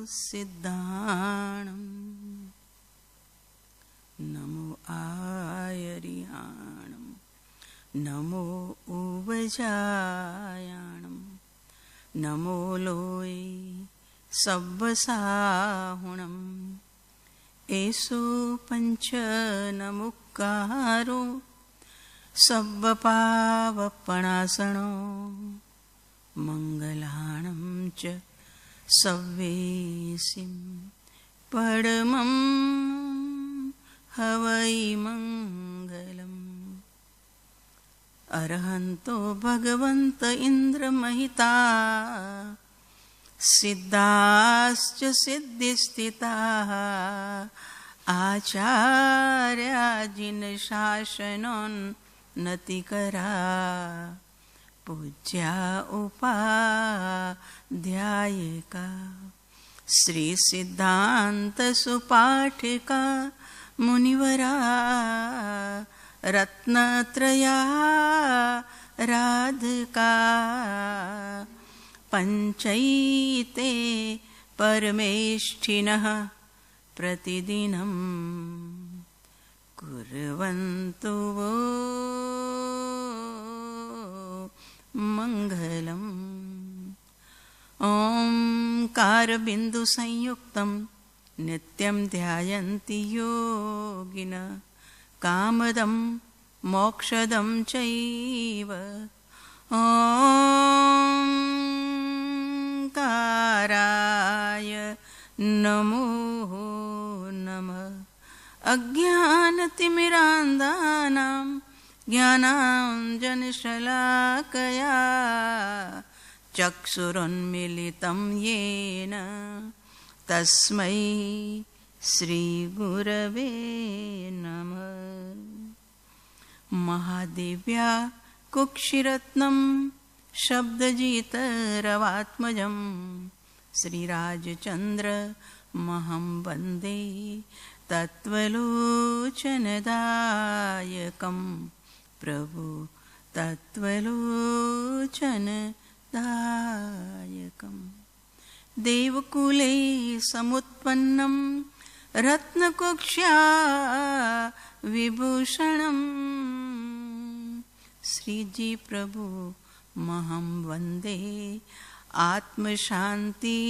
સિદ્ધાણમ નમો આયરિયાણમ નમો ઉબજાયાણમ નમો લોય સબ્બસાહુણમ એસો પંચ નમુક્કારો સબ્બપાવપણાસણો મંગલાણમ ચ સવ્વેસિમ પરમં હવૈ મંગલમ. અરહંતો ભગવંત ઇન્દ્રમહિતા સિદ્ધાશ્ચ સિદ્ધિસ્થિતા આચાર્યાજીન શાસનોન નતિકરા પૂજ્યા ઉપાધ્યાયિકા શ્રી સિદ્ધાંત સુપાઠિકા મુનિવરા રત્નત્રયા રાધકા પંચૈતે પરમેષ્ઠિનઃ પ્રતિદિનમ કુર્વન્તુ વો મંગલમ. ઓમકારબિંદુ સંયુક્તમ નિત્યમ ધ્યાયન્તિ યોગિન કામદમ મોક્ષદમ ચૈવ. ઓંકારાય નમો નમઃ. અજ્ઞાનતિમિરાંધાનાં જ્ઞાનાંજનશલાકયા ચક્ષુરુન્મિલિतं યેન તસ્મૈ શ્રીગુરવે નમઃ. મહાદેવ્યા કુક્ષિરત્નમ શબ્દજીતરવાત્મજં શ્રીરાજચંદ્ર મહં વંદે તત્વલોચનદાયકં પ્રભુ તત્વલોચનદાયકં. દેવકુલે સમુત્પન્નમ રત્નકુક્ષ્યા વિભૂષણમ શ્રીજી પ્રભુ મહં વંદે આત્મશાંતિ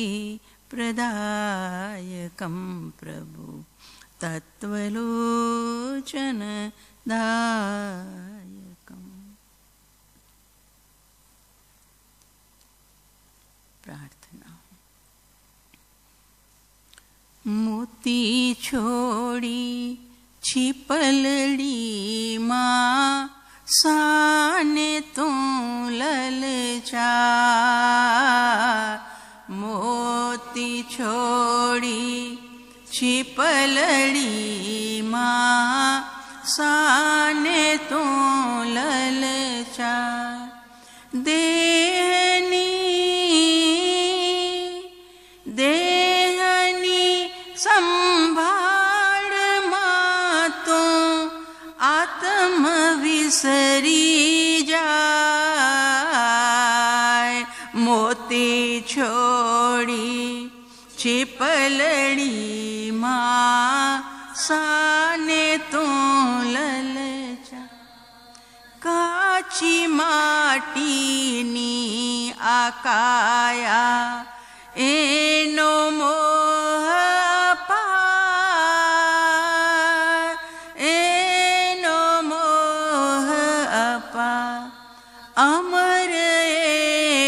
પ્રદાયકં પ્રભુ તત્વલોચનદાયકં. પ્રાર્થના. મોતી છોડી છીપલડીમાં સાને તું લલચા. મોતી છોડી છીપલડીમાં સાને તું લલચા. દેહની સંભાળમાં તો આત્મ વિસરી જાય. મોતી છોડી છીપલડીમાં સાને તું લલચા. કાચી માટીની આ કાયા એનો મોહ અપાર, એનો મોહ અપાર. અમર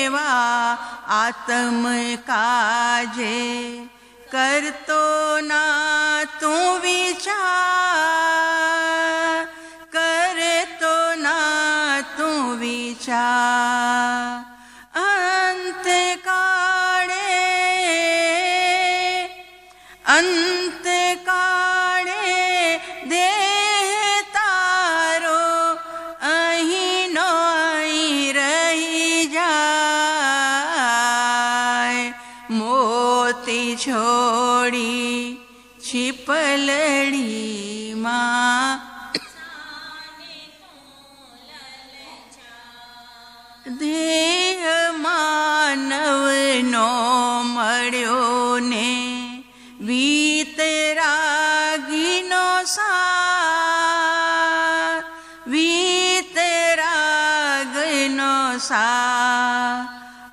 એવા આત્મ કાજે કરતો ના તું વિચાર, કરતો ના તું વિચાર. અંતકાળે દેહ તારો અહીંનો અહીં રહી જાય. મોતી છોડી છીપલડીમાં દેહ માનવનો મળ્યો ને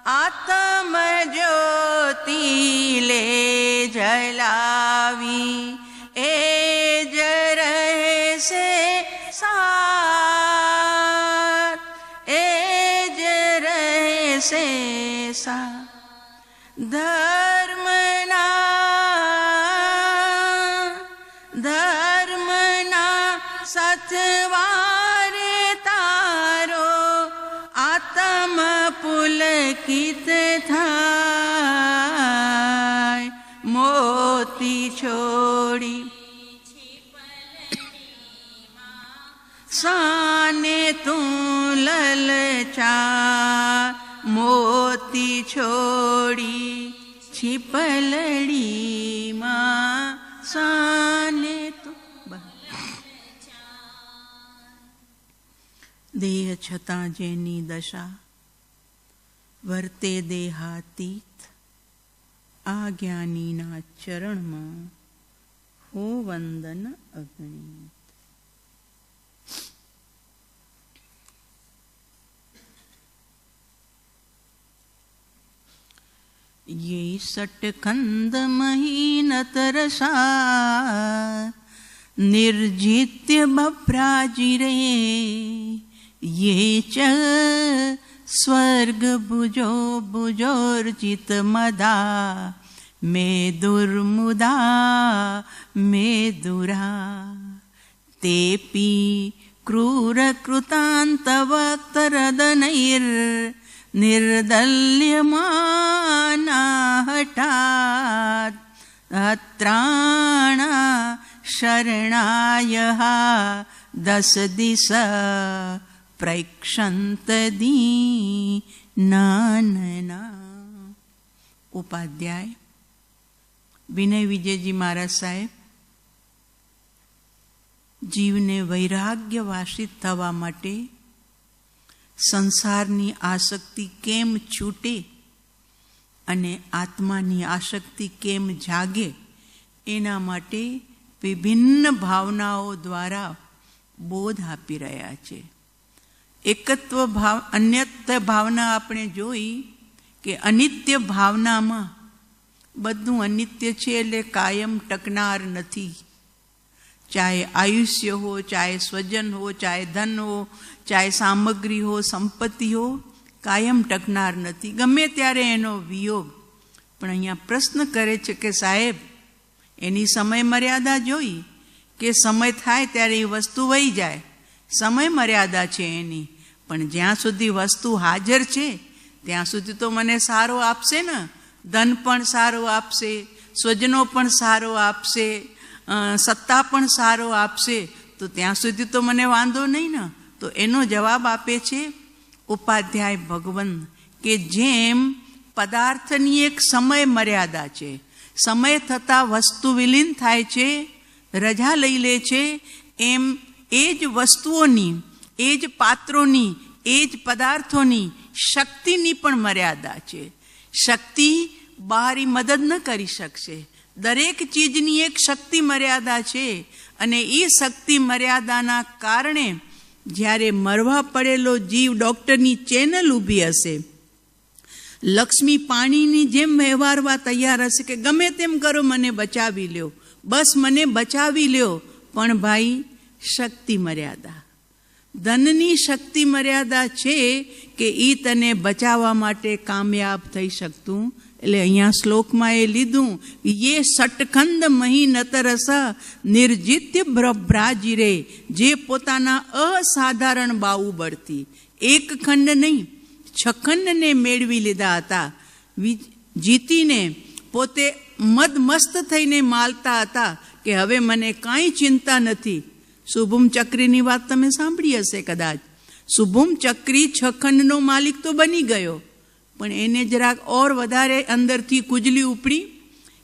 આત્મ જ્યોતિ લે જલાવી એ જ રહેશે સાર, એ જ રહેશે સાર. ધર્મના સથવારે તારો આત્મ પુલકિત થાય. મોતી છોડી સાને તું લલચા, મોતી છોડી છીપલડીમાં સાને તું. દેહ છતાં જેની દશા વર્તે દેહાતીત, આ જ્ઞાનીના ચરણમાં હો વંદન અગણિત. ये सटखंड महीनत रसा निर्जित्य बभ्राजिरे, ये च स्वर्ग भुजो भुजोर्जित मदा मे दुर्मुदा मे दुरा. तेपि क्रूर कृतांत वक्तरदनैर निर्दल्यमाना हठात् अत्राणा शरणायः दस दिश प्रैक्षंत दीनानना. ઉપાધ્યાય વિનય વિજયજી મહારાજ સાહેબ જીવને વૈરાગ્યવાસિત થવા માટે સંસારની આસક્તિ કેમ છૂટે અને આત્માની આસક્તિ કેમ જાગે એના માટે વિભિન્ન ભાવનાઓ દ્વારા બોધ આપી રહ્યા છે. એકત્વ ભાવ, અન્યત્વ ભાવના આપણે જોઈ કે અનિત્ય ભાવનામાં બધું અનિત્ય છે એટલે કાયમ ટકનાર નથી. ચાહે આયુષ્ય હો, ચાહે સ્વજન હો, ચાહે ધન હો, ચાહે સામગ્રી હો, સંપત્તિ હો, કાયમ ટકનાર નથી, ગમે ત્યારે એનો વિયોગ. પણ અહીંયા પ્રશ્ન કરે છે કે સાહેબ એની સમય મર્યાદા જોઈ કે સમય થાય ત્યારે એ વસ્તુ વહી જાય, સમય મર્યાદા છે એની. પણ જ્યાં સુધી વસ્તુ હાજર છે ત્યાં સુધી તો મને સારો આપશે ને, ધન પણ સારો આપશે, સ્વજનો પણ સારો આપશે, સત્તા પણ સારો આપશે, તો ત્યાં સુધી તો મને વાંધો નહીં ને. તો એનો જવાબ આપે છે ઉપાધ્યાય ભગવંત કે જેમ પદાર્થની એક સમય મર્યાદા છે, સમય થતાં વસ્તુ વિલીન થાય છે, રજા લઈ લે છે, એમ એ જ વસ્તુઓની, એ જ પાત્રોની, એ જ પદાર્થોની શક્તિની પણ મર્યાદા છે. શક્તિ બહારી મદદ ન કરી શકશે. દરેક ચીજની એક શક્તિ મર્યાદા છે અને એ શક્તિ મર્યાદાના કારણે જ્યારે મરવા પડેલો જીવ ડૉક્ટરની ચેનલ ઊભી હશે, લક્ષ્મી પાણીની જેમ વ્યવહારવા તૈયાર હશે કે ગમે તેમ કરો મને બચાવી લ્યો, બસ મને બચાવી લ્યો. પણ ભાઈ શક્તિ મર્યાદા, ધનની શક્તિ મર્યાદા છે કે એ તને બચાવવા માટે કામયાબ થઈ શકતું. એટલે અહીંયા શ્લોકમાં એ લીધું, યે સટખંડ મહીનત રસ નિર્જિત્ય ભ્રાજીરે, જે પોતાના અસાધારણ બાહુબળથી એક ખંડ નહીં 6 ખંડને મેળવી લીધા હતા, જીતીને પોતે મદમસ્ત થઈને માલતા હતા કે હવે મને કાંઈ ચિંતા નથી. શુભમ ચક્રીની વાત તમે સાંભળી હશે કદાચ. શુભમ ચક્રી 6 ખંડનો માલિક તો બની ગયો, પણ એને જરાક ઓર વધારે અંદરથી કુજલી ઉપડી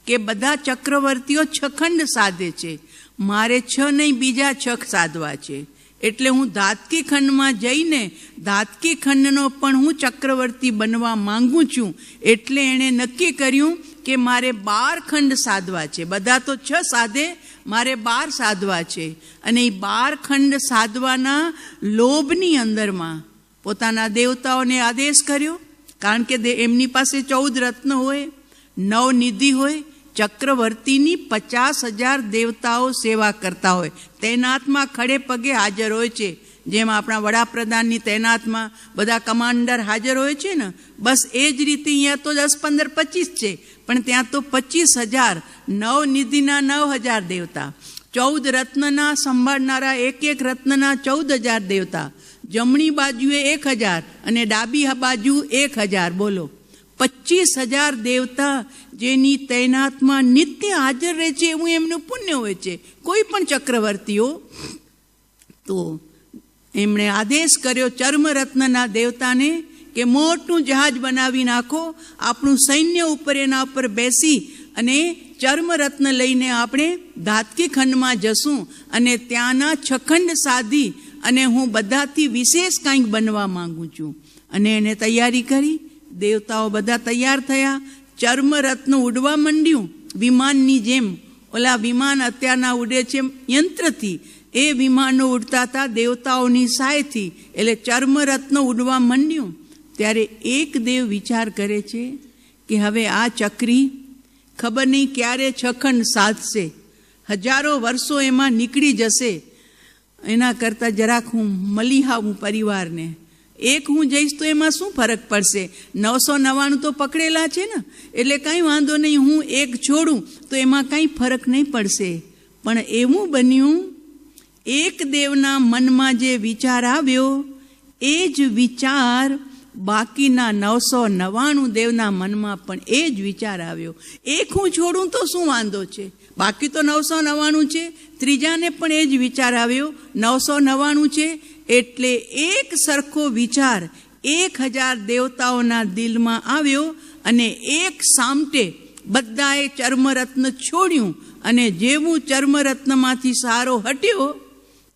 કે બધા ચક્રવર્તીઓ 6 ખંડ સાધે છે, મારે 6 નહીં બીજા 6 સાધવા છે. એટલે હું ધાતકી ખંડમાં જઈને ધાતકી ખંડનો પણ હું ચક્રવર્તી બનવા માંગુ છું. એટલે એણે નક્કી કર્યું કે મારે 12 ખંડ સાધવા છે. બધા તો 6 સાધે, મારે 12 સાધવા છે. અને એ 12 ખંડ સાધવાના લોભની અંદરમાં પોતાના દેવતાઓને આદેશ કર્યો કારણ કે એમની પાસે 14 રત્ન હોય, 9 નિધિ હોય. ચક્રવર્તીની 50,000 દેવતાઓ સેવા કરતા હોય, તૈનાતમાં ખડે પગે હાજર હોય છે. જેમ આપણા વડાપ્રધાનની તૈનાતમાં બધા કમાન્ડર હાજર હોય છે ને, બસ એ જ રીતે અહીંયા તો 10, 15, 25 છે, પણ ત્યાં તો 25,000. 9 નિધિના 9,000 દેવતા, 14 રત્નના સંભાળનારા એક રત્નના 14,000 દેવતા, જમણી બાજુએ 1,000 અને ડાબી બાજુ 1,000. બોલો, 25,000 દેવતા જેની તૈનાતમાં નિત્ય હાજર રહે છે, એવું એમનું પુણ્ય હોય છે. કોઈ પણ ચક્રવર્તીઓ તો એમણે આદેશ કર્યો ચર્મરત્નના દેવતાને કે મોટું જહાજ બનાવી નાખો, આપણું સૈન્ય ઉપર એના ઉપર બેસી અને ચર્મરત્ન લઈને આપણે ધાતકી ખંડમાં જશું અને ત્યાંના 6 ખંડ સાધી અને હું બધાથી વિશેષ કંઈક બનવા માંગુ છું. અને એને તૈયારી કરી. દેવતાઓ બધા તૈયાર થયા. ચર્મરત્ન ઉડવા માંડ્યું વિમાનની જેમ. ઓલા વિમાન અત્યારના ઉડે છે યંત્રથી, એ વિમાનો ઉડતા હતા દેવતાઓની સહાયથી. એટલે ચર્મરત્ન ઉડવા માંડ્યું. ત્યારે એક દેવ વિચાર કરે છે કે હવે આ ચક્રી ખબર નહીં ક્યારે 6 ખંડ સાધશે, હજારો વર્ષો એમાં નીકળી જશે. એના કરતાં જરાક હું મળી આવું પરિવારને. એક હું જઈશ તો એમાં શું ફરક પડશે? 999 તો પકડેલા છે ને, એટલે કાંઈ વાંધો નહીં, હું એક છોડું તો એમાં કાંઈ ફરક નહીં પડશે. પણ એવું બન્યું, એક દેવના મનમાં જે વિચાર આવ્યો એ જ વિચાર બાકીના 999 દેવના મનમાં પણ એ જ વિચાર આવ્યો. એક હું છોડું તો શું વાંધો છે, બાકી તો 999 છે. ત્રીજાને પણ એ જ વિચાર આવ્યો, 999 છે. એટલે એક સરખો વિચાર 1,000 દેવતાઓના દિલમાં આવ્યો અને એક સામટે બધાએ ચર્મરત્ન છોડ્યું. અને જેવું ચર્મરત્નમાંથી સારો હટ્યો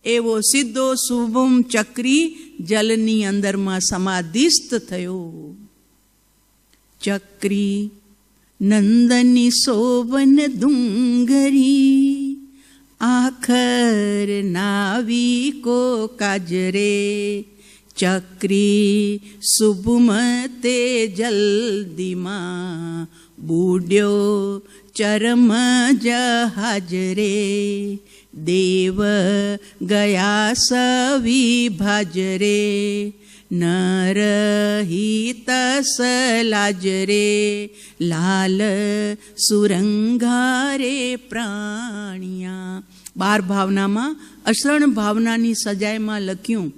એવો સીધો શુભમ ચક્રી જલની અંદરમાં સમાધિસ્થ થયો. ચક્રી નંદની સોવન ડુંગરી, આખર નાવિકો કાજરે. ચક્રી શુભમતે જલ્દીમાં, બુડ્યો ચરમ જહાજ રે. દેવ ગયા સવિભાજ રે, નરહિત સલાજ રે. લાલ સુરંગારે પ્રાણિયા. 12 ભાવનામાં અશરણ ભાવનાની સજાયમાં લખ્યું.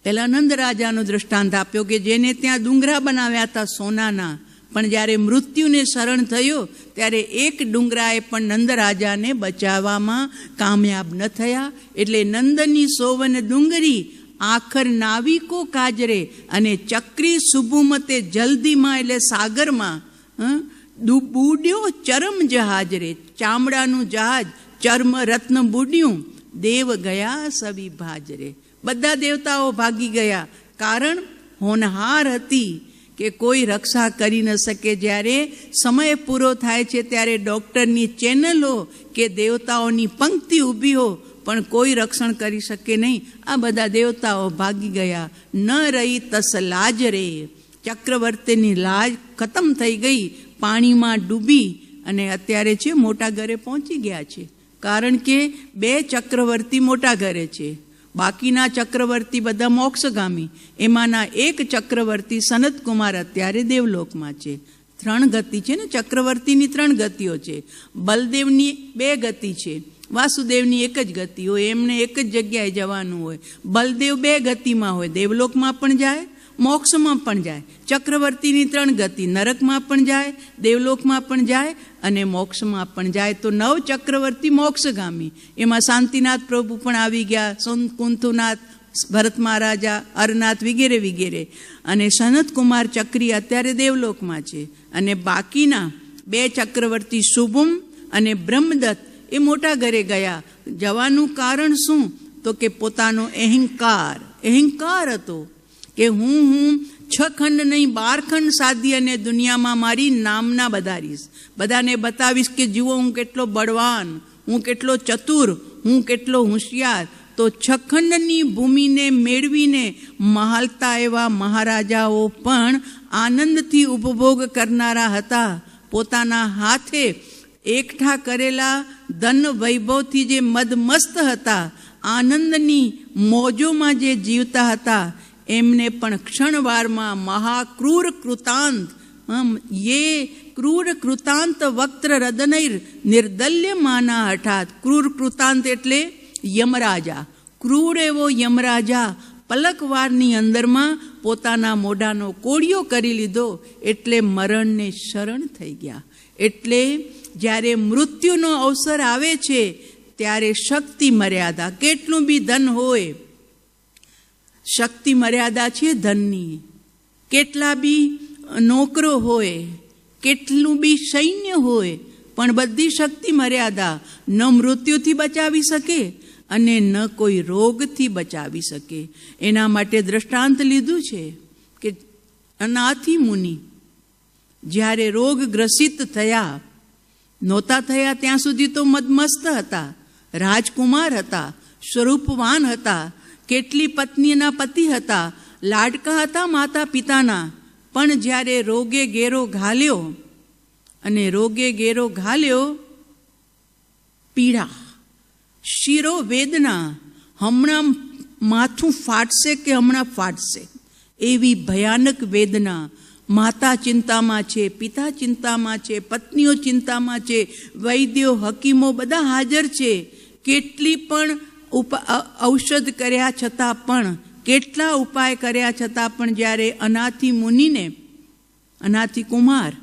પહેલા નંદ રાજાનો દ્રષ્ટાંત આપ્યો કે જેને ત્યાં ડુંગરા બનાવ્યા હતા સોનાના, પણ જ્યારે મૃત્યુને શરણ થયો ત્યારે એક ડુંગરાએ પણ નંદ રાજાને બચાવવામાં કામયાબ ન થયા. એટલે નંદની સોવન ડુંગરી, આખર નાવિકો કાજરે. અને ચક્રી શુભુમતે જલ્દીમાં એટલે સાગરમાં, બુડ્યો ચરમ જહાજ રે. ચામડાનું જહાજ ચર્મ રત્ન બુડ્યું. દેવ ગયા સવિભાજ રે. બધા દેવતાઓ ભાગી ગયા. કારણ હોનહાર હતી કે કોઈ રક્ષા કરી ન શકે. જ્યારે સમય પૂરો થાય છે ત્યારે ડૉક્ટરની ચેનલો કે દેવતાઓની પંક્તિ ઊભી હો, પણ કોઈ રક્ષણ કરી શકે નહીં. આ બધા દેવતાઓ ભાગી ગયા. ન રહી તસ લાજ રે. ચક્રવર્તીની લાજ ખતમ થઈ ગઈ, પાણીમાં ડૂબી અને અત્યારે છે મોટા ઘરે પહોંચી ગયા છે. કારણ કે 2 ચક્રવર્તી મોટા ઘરે છે, બાકીના ચક્રવર્તી બધા મોક્ષગામી. એમાંના એક ચક્રવર્તી સનતકુમાર અત્યારે દેવલોકમાં છે. 3 ગતિ છે ને, ચક્રવર્તીની 3 ગતિઓ છે. બલદેવની 2 ગતિ છે, વાસુદેવની એક જ ગતિ હોય, એમને એક જ જગ્યાએ જવાનું હોય. બલદેવ 2 ગતિમાં હોય, દેવલોકમાં પણ જાય, મોક્ષમાં પણ જાય. ચક્રવર્તીની 3 ગતિ, નરકમાં પણ જાય, દેવલોકમાં પણ જાય અને મોક્ષમાં પણ જાય. તો 9 ચક્રવર્તી મોક્ષગામી. એમાં શાંતિનાથ પ્રભુ પણ આવી ગયા, કુંથુનાથ, ભરત મહારાજા, અરનાથ વગેરે વગેરે. અને સનતકુમાર ચક્રી અત્યારે દેવલોકમાં છે. અને બાકીના 2 ચક્રવર્તી શુભમ અને બ્રહ્મદત્ત એ મોટા ઘરે ગયા. જવાનું કારણ શું? તો કે પોતાનો અહંકાર હતો કે હું 6 ખંડ નહીં 12 ખંડ સાધી અને દુનિયામાં મારી નામના વધારીશ. બધાને બતાવીશ કે જુઓ હું કેટલો બળવાન, હું કેટલો ચતુર, હું કેટલો હોશિયાર. તો 6 ખંડની ભૂમિને મેળવીને મહાલતા એવા મહારાજાઓ પણ આનંદથી ઉપભોગ કરનારા હતા. પોતાના હાથે એકઠા કરેલા ધન વૈભવથી જે મદમસ્ત હતા, આનંદની મોજોમાં જે જીવતા હતા, એમને પણ ક્ષણવારમાં મહાક્રૂર કૃતાંત યે ક્રૂર કૃતાંત વક્ત્ર રદનૈર નિર્દલ્યમાના હઠાત. ક્રૂર કૃતાંત એટલે યમરાજા. ક્રૂર એવો યમરાજા પલકવારની અંદરમાં પોતાના મોઢાનો કોળિયો કરી લીધો, એટલે મરણને શરણ થઈ ગયા. એટલે જ્યારે મૃત્યુનો અવસર આવે છે ત્યારે શક્તિ મર્યાદા, કેટલું બી ધન હોય, શક્તિ મર્યાદા છે ધનની. કેટલા બી નોકરો હોય, કેટલું બી સૈન્ય હોય, પણ બધી શક્તિ મર્યાદા ન મૃત્યુથી બચાવી શકે અને ન કોઈ રોગથી બચાવી શકે. એના માટે દ્રષ્ટાંત લીધું છે કે અનાથી મુનિ જ્યારે રોગગ્રસિત થયા, નહોતા થયા ત્યાં સુધી તો મદમસ્ત હતા, રાજકુમાર હતા, સ્વરૂપવાન હતા, કેટલી પત્નીના પતિ હતા, લાડકા હતા માતા પિતાના. પણ જ્યારે રોગે ઘેરો ઘાલ્યો, અને રોગે ઘેરો ઘાલ્યો, પીડા, શિરો વેદના, હમણાં માથું ફાટશે કે હમણાં ફાટશે એવી ભયાનક વેદના. માતા ચિંતામાં છે, પિતા ચિંતામાં છે, પત્નીઓ ચિંતામાં છે, વૈદ્યો હકીમો બધા હાજર છે. કેટલી પણ ઔષધ કર્યા છતાં પણ, કેટલા ઉપાય કર્યા છતાં પણ જ્યારે અનાથી મુનિને, અનાથી કુમાર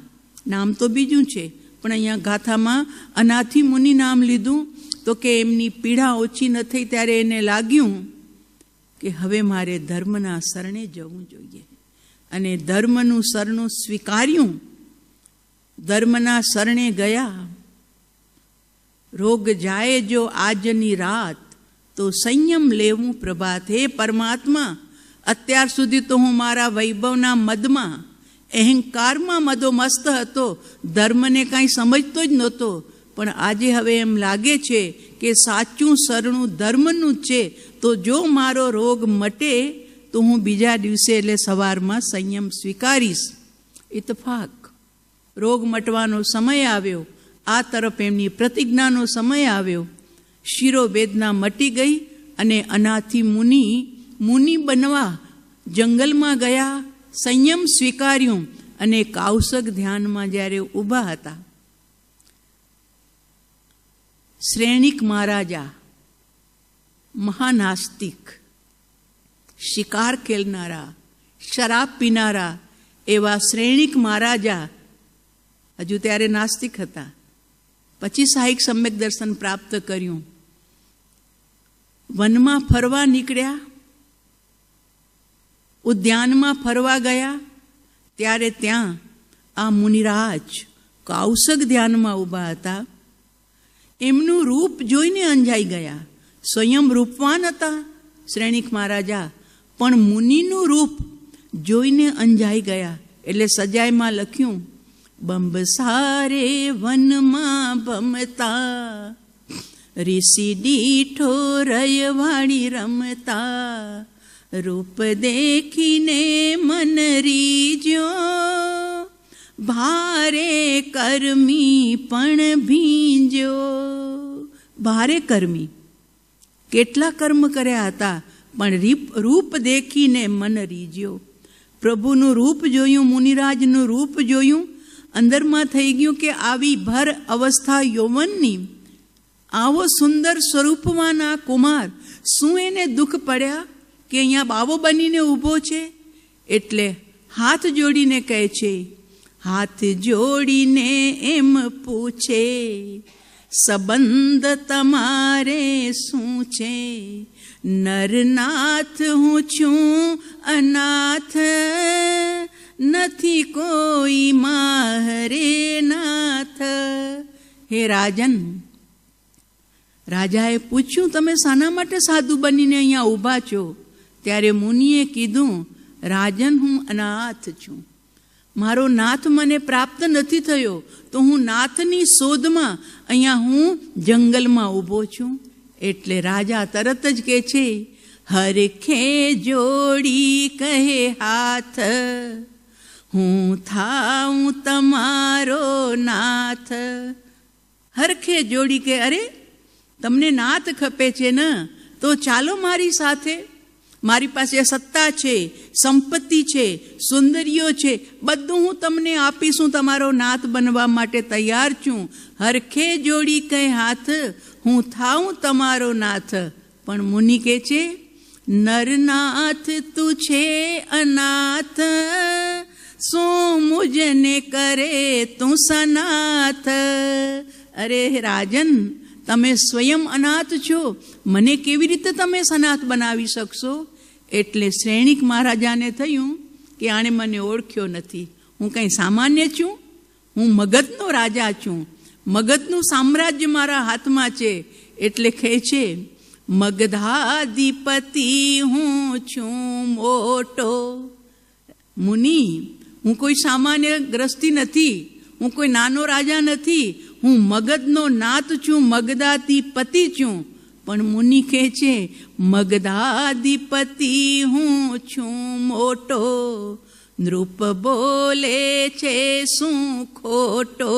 નામ તો બીજું છે, પણ અહીંયા ગાથામાં અનાથી મુનિ નામ લીધું, તો કે એમની પીડા ઓછી ન થઈ ત્યારે એને લાગ્યું કે હવે મારે ધર્મના શરણે જવું જોઈએ. અને ધર્મનું શરણું સ્વીકાર્યું, ધર્મના શરણે ગયા. રોગ જાય જો આજની રાત, તો સંયમ લેવું પ્રભાત. હે પરમાત્મા, અત્યાર સુધી તો હું મારા વૈભવના મદમાં, અહંકારમાં મદોમસ્ત હતો, ધર્મને કાંઈ સમજતો જ નહોતો. પણ આજે હવે એમ લાગે છે કે સાચું શરણું ધર્મનું જ છે. તો જો મારો રોગ મટે તો હું બીજા દિવસે એટલે સવારમાં સંયમ સ્વીકારીશ. ઇતફાક, રોગ મટવાનો સમય આવ્યો, આ તરફ એમની પ્રતિજ્ઞાનો સમય આવ્યો. શિરોવેદના મટી ગઈ અને અનાથી મુનિ બનવા જંગલમાં ગયા, સંયમ સ્વીકાર્યું અને કૌશક ધ્યાનમાં જ્યારે ઊભા હતા, શ્રેણિક મહારાજા, મહાનાસ્તિક, શિકાર ખેલનારા, શરાબ પીનારા એવા શ્રેણિક મહારાજા હજુ ત્યારે નાસ્તિક હતા. પછી સાહિક સમ્યક દર્શન પ્રાપ્ત કર્યું. વનમાં ફરવા નીકળ્યા, ઉદ્યાનમાં ફરવા ગયા, ત્યારે ત્યાં આ મુનિરાજ કૌશક ધ્યાનમાં ઊભા હતા. એમનું રૂપ જોઈને અંજાઈ ગયા. સ્વયં રૂપવાન હતા શ્રેણિક મહારાજા, પણ મુનિનું રૂપ જોઈને અંજાઈ ગયા. એટલે સજાયમાં લખ્યું, બંબસારે વનમાં ભમતા, ઋષિ દીઠો રયવાડી રમતા, રૂપ દેખીને મન રીજ્યો, ભારે કર્મી પણ ભીંજ્યો. ભારે કર્મી, કેટલા કર્મ કર્યા હતા, પણ રૂપ દેખીને મન રીજ્યો. પ્રભુનું રૂપ જોયું, મુનિરાજનું રૂપ જોયું, અંદરમાં થઈ ગયું કે આવી ભર અવસ્થા યૌવનની, આવો સુંદર સ્વરૂપવાના કુમાર, શું એને દુઃખ પડ્યા કે અહીંયા બાવો બનીને ઊભો છે? એટલે હાથ જોડીને કહે છે, હાથ જોડીને એમ પૂછે, સંબંધ તમારે શું છે? નરનાથ હું છું અનાથ, નથી કોઈ મારે નાથ. હે રાજન, રાજાએ પૂછ્યું, તમે શાના માટે સાધુ બનીને અહીંયા ઊભા છો? ત્યારે મુનિએ કીધું, રાજન, હું અનાથ છું, મારો નાથ મને પ્રાપ્ત નથી થયો, તો હું નાથની શોધમાં અહીંયા હું જંગલમાં ઊભો છું. એટલે રાજા તરત જ કહે છે, હરખે જોડી કહે હાથ, હું થાઉં તમારો નાથ. હરખે જોડી કે અરે તમને નાથ ખપે છે ને, તો ચાલો મારી સાથે. મારી પાસે સત્તા છે, સંપત્તિ છે, સુંદરીઓ છે, બધું હું તમને આપીશું. તમારો નાથ બનવા માટે તૈયાર છું. હરખે જોડી કહે હાથ, હું થાઉં તમારો નાથ. પણ મુનિ કહે છે, નરનાથ તું છે અનાથ, શું મુજને કરે તું સનાથ. અરે રાજન, તમે સ્વયં અનાથ છો, મને કેવી રીતે તમે સનાથ બનાવી શકશો? એટલે શ્રેણિક મહારાજાને થયું કે આણે મને ઓળખ્યો નથી. હું કંઈ સામાન્ય છું? હું મગધનો રાજા છું. મગધનું સામ્રાજ્ય મારા હાથમાં છે. એટલે કહે છે, મગધાધિપતિ હું છું મોટો. મુનિ, હું કોઈ સામાન્ય ગ્રસ્તી નથી, હું કોઈ નાનો રાજા નથી. હું મગધનો નાથ છું, મગધાધિપતિ છું. પણ મુનિ કહે છે, મગધાધિપતિ હું છું મોટો. નૃપ બોલે છે શું ખોટો,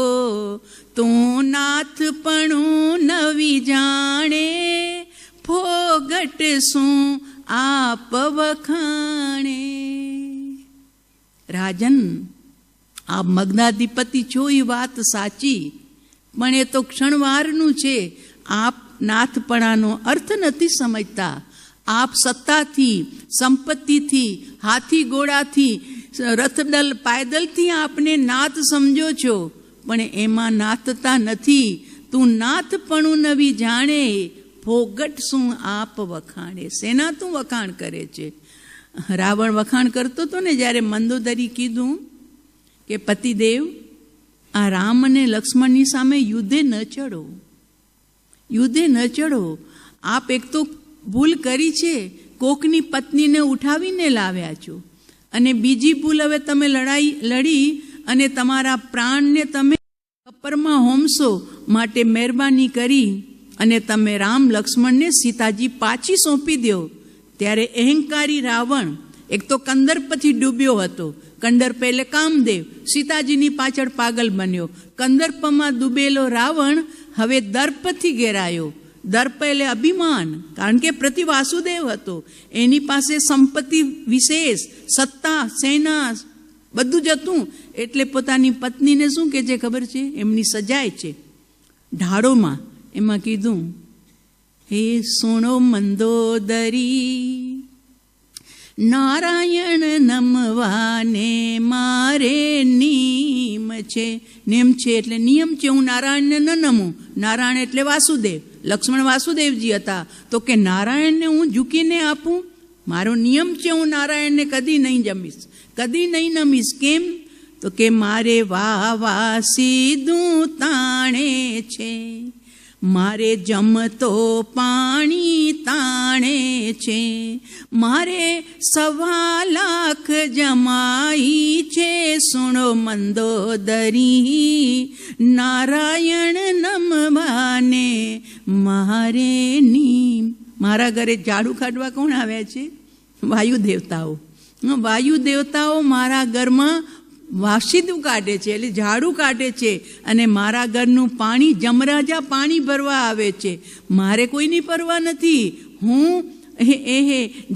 તું નાથપણું નવી જાણે, ફોગટ શું આપ વખાણે. રાજન, આપ મગધાધિપતિ છો એ વાત સાચી, પણ એ તો ક્ષણવારનું છે. આપ નાથપણાનો અર્થ નથી સમજતા. આપ સત્તાથી, સંપત્તિથી, હાથી ઘોડાથી, રથદલ પાયદલથી આપને નાથ સમજો છો, પણ એમાં નાથતા નથી. તું નાથપણું નવી જાણે, ફોગટ શું આપ વખાણે. શેના તું વખાણ કરે છે? રાવણ વખાણ કરતો હતો ને, જ્યારે મંદોદરી કીધું કે પતિદેવ, આ રામ અને લક્ષ્મણની સામે યુદ્ધે ન ચડો, યુદ્ધે ન ચડો. આપ એક તો ભૂલ કરી છે, કોકની પત્નીને ઉઠાવીને લાવ્યા છો, અને બીજી ભૂલ હવે તમે લડી અને તમારા પ્રાણને તમે કપરમાં હોમશો. માટે મહેરબાની કરી અને તમે રામ લક્ષ્મણને સીતાજી પાછી સોંપી દો. ત્યારે અહંકારી રાવણ, એક તો કંદર્પથી ડૂબ્યો હતો. કંદર્પ એટલે કામદેવ, સીતાજીની પાછળ પાગલ બન્યો. કંદર્પમાં ડૂબેલો રાવણ હવે દર્પથી ઘેરાયો. દર્પ એટલે અભિમાન, કારણ કે પ્રતિ વાસુદેવ હતો. એની પાસે સંપત્તિ વિશેષ, સત્તા, સેના બધું જ હતું. એટલે પોતાની પત્નીને શું કહે છે ખબર છે? એમની સજાય છે ઢાળોમાં. એમાં કીધું, હે સુણો મંદોદરી, નારાયણ નમવાને મારે નિયમ છે. નિયમ છે એટલે નિયમ છે, હું નારાયણને ન નમું. નારાયણ એટલે વાસુદેવ, લક્ષ્મણ વાસુદેવજી હતા. તો કે નારાયણને હું ઝૂકીને આપું? મારો નિયમ છે, હું નારાયણને કદી નહીં જમીશ, કદી નહીં નમીશ. કેમ? તો કે મારે વાવા સીધું તાણે છે, મારે જમતો પાણી તાણે છે, મારે 1.25 લાખ જમાઈ છે. સુણો મંદોદરી, નારાયણ નમવાને મારે ની. મારા ઘરે ઝાડુ કાઢવા કોણ આવ્યા છે? વાયુ દેવતાઓ. વાયુ દેવતાઓ મારા ઘરમાં વાસીદું કાઢે છે, એટલે ઝાડુ કાઢે છે. અને મારા ઘરનું પાણી જમરાજા પાણી ભરવા આવે છે. મારે કોઈની પરવા નથી. હું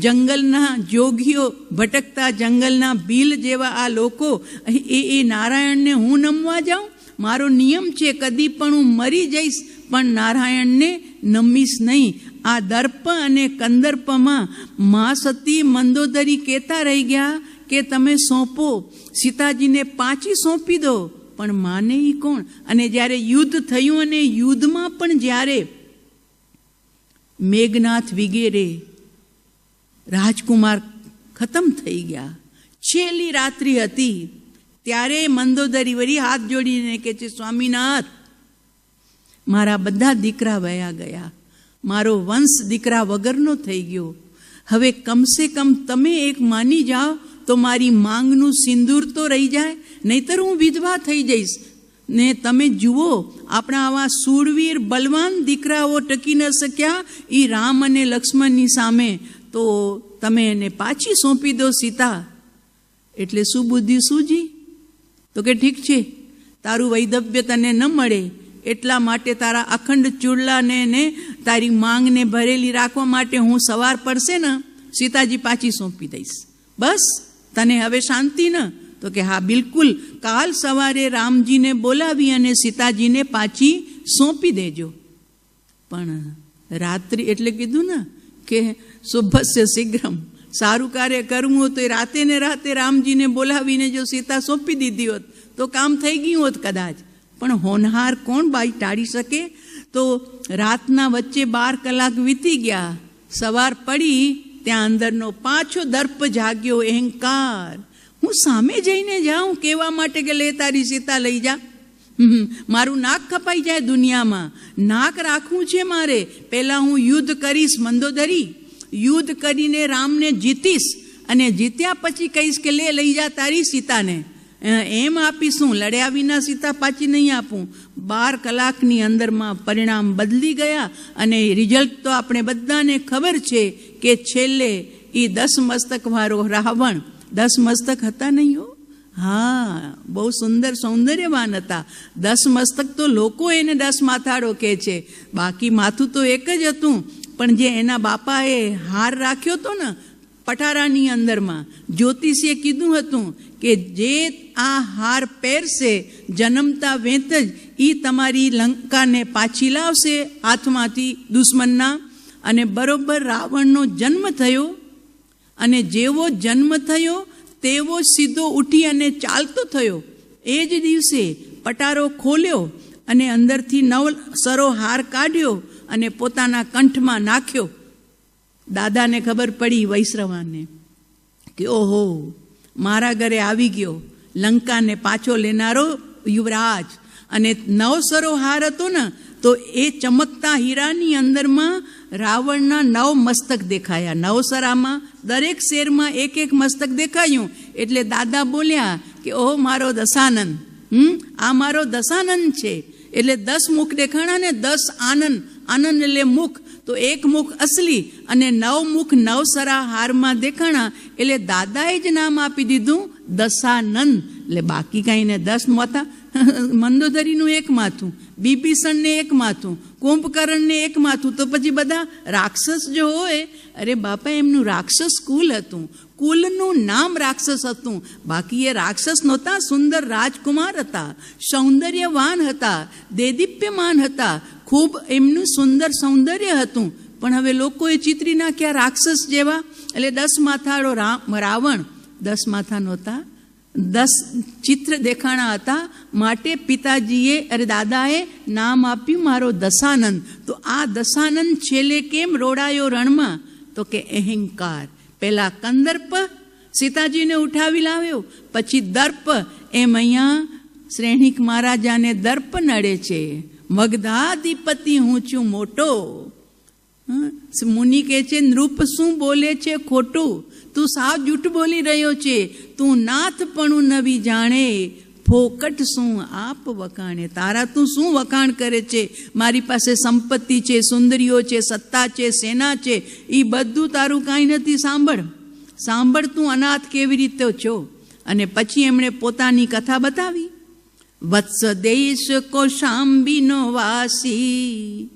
જંગલના જોગીઓ, ભટકતા જંગલના ભીલ જેવા આ લોકો, એ નારાયણને હું નમવા જાઉં? મારો નિયમ છે, કદી પણ હું મરી જઈશ પણ નારાયણને નમીશ નહીં. આ દર્પ અને કંદર્પમાં મા સતી મંદોદરી કહેતા રહી ગયા કે તમે સોંપો, સીતાજીને પાછી સોંપી દો. પણ માને ઈ કોણ? અને જ્યારે યુદ્ધ થયું, અને યુદ્ધમાં પણ જ્યારે મેઘનાથ વગેરે રાજકુમાર ખતમ થઈ ગયા, છેલ્લી રાત્રિ હતી, ત્યારે મંદોદરી વળી હાથ જોડીને કહે છે, સ્વામીનાથ, મારા બધા દીકરા વયા ગયા, મારો વંશ દીકરા વગરનો થઈ ગયો. હવે કમસે કમ તમે એક માની જાઓ તો મારી માંગનું સિંદૂર તો રહી જાય, નહીતર હું વિધવા થઈ જઈશ. ને તમે જુઓ, આપણા આવા શૂરવીર બલવાન દીકરાઓ ટકી ન શક્યા એ રામ અને લક્ષ્મણની સામે, તો તમે એને પાછી સોંપી દો સીતા. એટલે શું બુદ્ધિ સૂજી? તો કે ઠીક છે, તારું વૈધવ્ય તને ન મળે એટલા માટે તારા અખંડ ચૂડલાને ને તારી માંગને ભરેલી રાખવા માટે હું સવાર પડશે ને સીતાજી પાછી સોંપી દઈશ. બસ તને હવે શાંતિ ન? તો કે હા બિલકુલ, કાલ સવારે રામજીને બોલાવી અને સીતાજીને પાછી સોંપી દેજો. પણ રાત્રિ એટલે કીધું ને કે શુભસ્ય શીઘ્રમ, સારું કાર્ય કરવું હોય તો રાતે ને રાતે રામજીને બોલાવીને જો સીતા સોંપી દીધી હોત તો કામ થઈ ગયું હોત કદાચ. પણ હોનહાર કોણ બાઈ ટાળી શકે? તો રાતના વચ્ચે 12 કલાક વીતી ગયા, સવાર પડી ત્યાં અંદરનો પાછો દર્પ જાગ્યો, અહંકાર. હું સામે જઈને જાઉં કહેવા માટે કે લે તારી સીતા લઈ જા, મારું નાક કપાઈ જાય દુનિયામાં, નાક રાખવું છે મારે, પહેલાં હું યુદ્ધ કરીશ મંદોદરી, યુદ્ધ કરીને રામને જીતીશ અને જીત્યા પછી કહીશ કે લે લઈ જા તારી સીતાને. એમ આપીશું, લડ્યા વિના સીતા પાછી નહીં આપું. 12 કલાકની અંદરમાં પરિણામ બદલી ગયા અને રિઝલ્ટ તો આપણે બધાને ખબર છે કે છેલ્લે એ 10 મસ્તકવાળો રાવણ, 10 મસ્તક હતા નહીં હો, હા બહુ સુંદર સૌંદર્યવાન હતા. 10 મસ્તક તો લોકો એને 10 માથાડો કહે છે, બાકી માથું તો એક જ હતું. પણ જે એના બાપાએ હાર રાખ્યો હતો ને પટારાની અંદરમાં, જ્યોતિષીએ કીધું હતું કે જે આ હાર પહેરશે જન્મતા વેત જ એ તમારી લંકાને પાછી લાવશે હાથમાંથી દુશ્મનના. અને બરોબર રાવણનો જન્મ થયો અને જેવો જન્મ થયો તેવો સીધો ઉઠી અને ચાલતો થયો. એ જ દિવસે પટારો ખોલ્યો અને અંદરથી 9 સરો હાર કાઢ્યો અને પોતાના કંઠમાં નાખ્યો. દાદાને ખબર પડી વૈશ્રવાને કે ઓહો, મારા ઘરે આવી ગયો લંકાને પાછો લેનારો યુવરાજ. અને 9 સરો હાર હતો ને તો એ ચમકતા હીરાની અંદરમાં રાવણના 9 મસ્તક દેખાયા. 9 સરામાં દરેક શેરમાં એક એક મસ્તક દેખાયું. એટલે દાદા બોલ્યા કે ઓહો મારો દશાનંદ, આ મારો દશાનંદ છે. એટલે 10 મુખ દેખાણા ને 10 આનંદ, આનંદ એટલે મુખ, તો એક મુખ અસલી અને 9 મુખ 9 સરા હારમાં દેખાણા. એટલે દાદાએ જ નામ આપી દીધું દશાનંદ. એટલે બાકી કાંઈ ને 10 માથા, મંદોદરીનું એક માથું, બિભીષણને એક માથું, કુંભકર્ણને એક માથું, તો પછી બધા રાક્ષસ જો હોય, અરે બાપા એમનું રાક્ષસ કુલ હતું, કુલનું નામ રાક્ષસ હતું. બાકી એ રાક્ષસ નહોતા, સુંદર રાજકુમાર હતા, સૌંદર્યવાન હતા, દેદીપ્યમાન હતા, ખૂબ એમનું સુંદર સૌંદર્ય હતું. પણ હવે લોકોએ ચિતરી નાખ્યા રાક્ષસ જેવા. એટલે 10 માથાળો રાવણ 10 માથા નહોતા, 10 ચિત્ર દેખાણા હતા. માટે પિતાજીએ દાદાએ નામ આપ્યું મારો દશાનંદ. તો આ દશાનંદ છેલ્લે કેમ રોડાયો રણમાં? તો કે અહંકાર. પહેલા કંદર્પ સીતાજીને ઉઠાવી લાવ્યો, પછી દર્પ. એમ અહીંયા શ્રેણિક મહારાજાને દર્પ નડે છે. મગધાધિપતિ હું છું મોટો. મુનિ કહે છે નૃપ શું બોલે છે ખોટું, તું સાવ જૂઠ બોલી રહ્યો છે, તું નાથપણું નવી જાણે, ફોકટ શું આપ વખાણે. તારા તું શું વખાણ કરે છે? મારી પાસે સંપત્તિ છે, સુંદરીઓ છે, સત્તા છે, સેના છે, એ બધું તારું કાંઈ નથી. સાંભળ તું અનાથ કેવી રીતે છો. અને પછી એમણે પોતાની કથા બતાવી. વત્સ દેશ કૌશાંબીનો વાસી,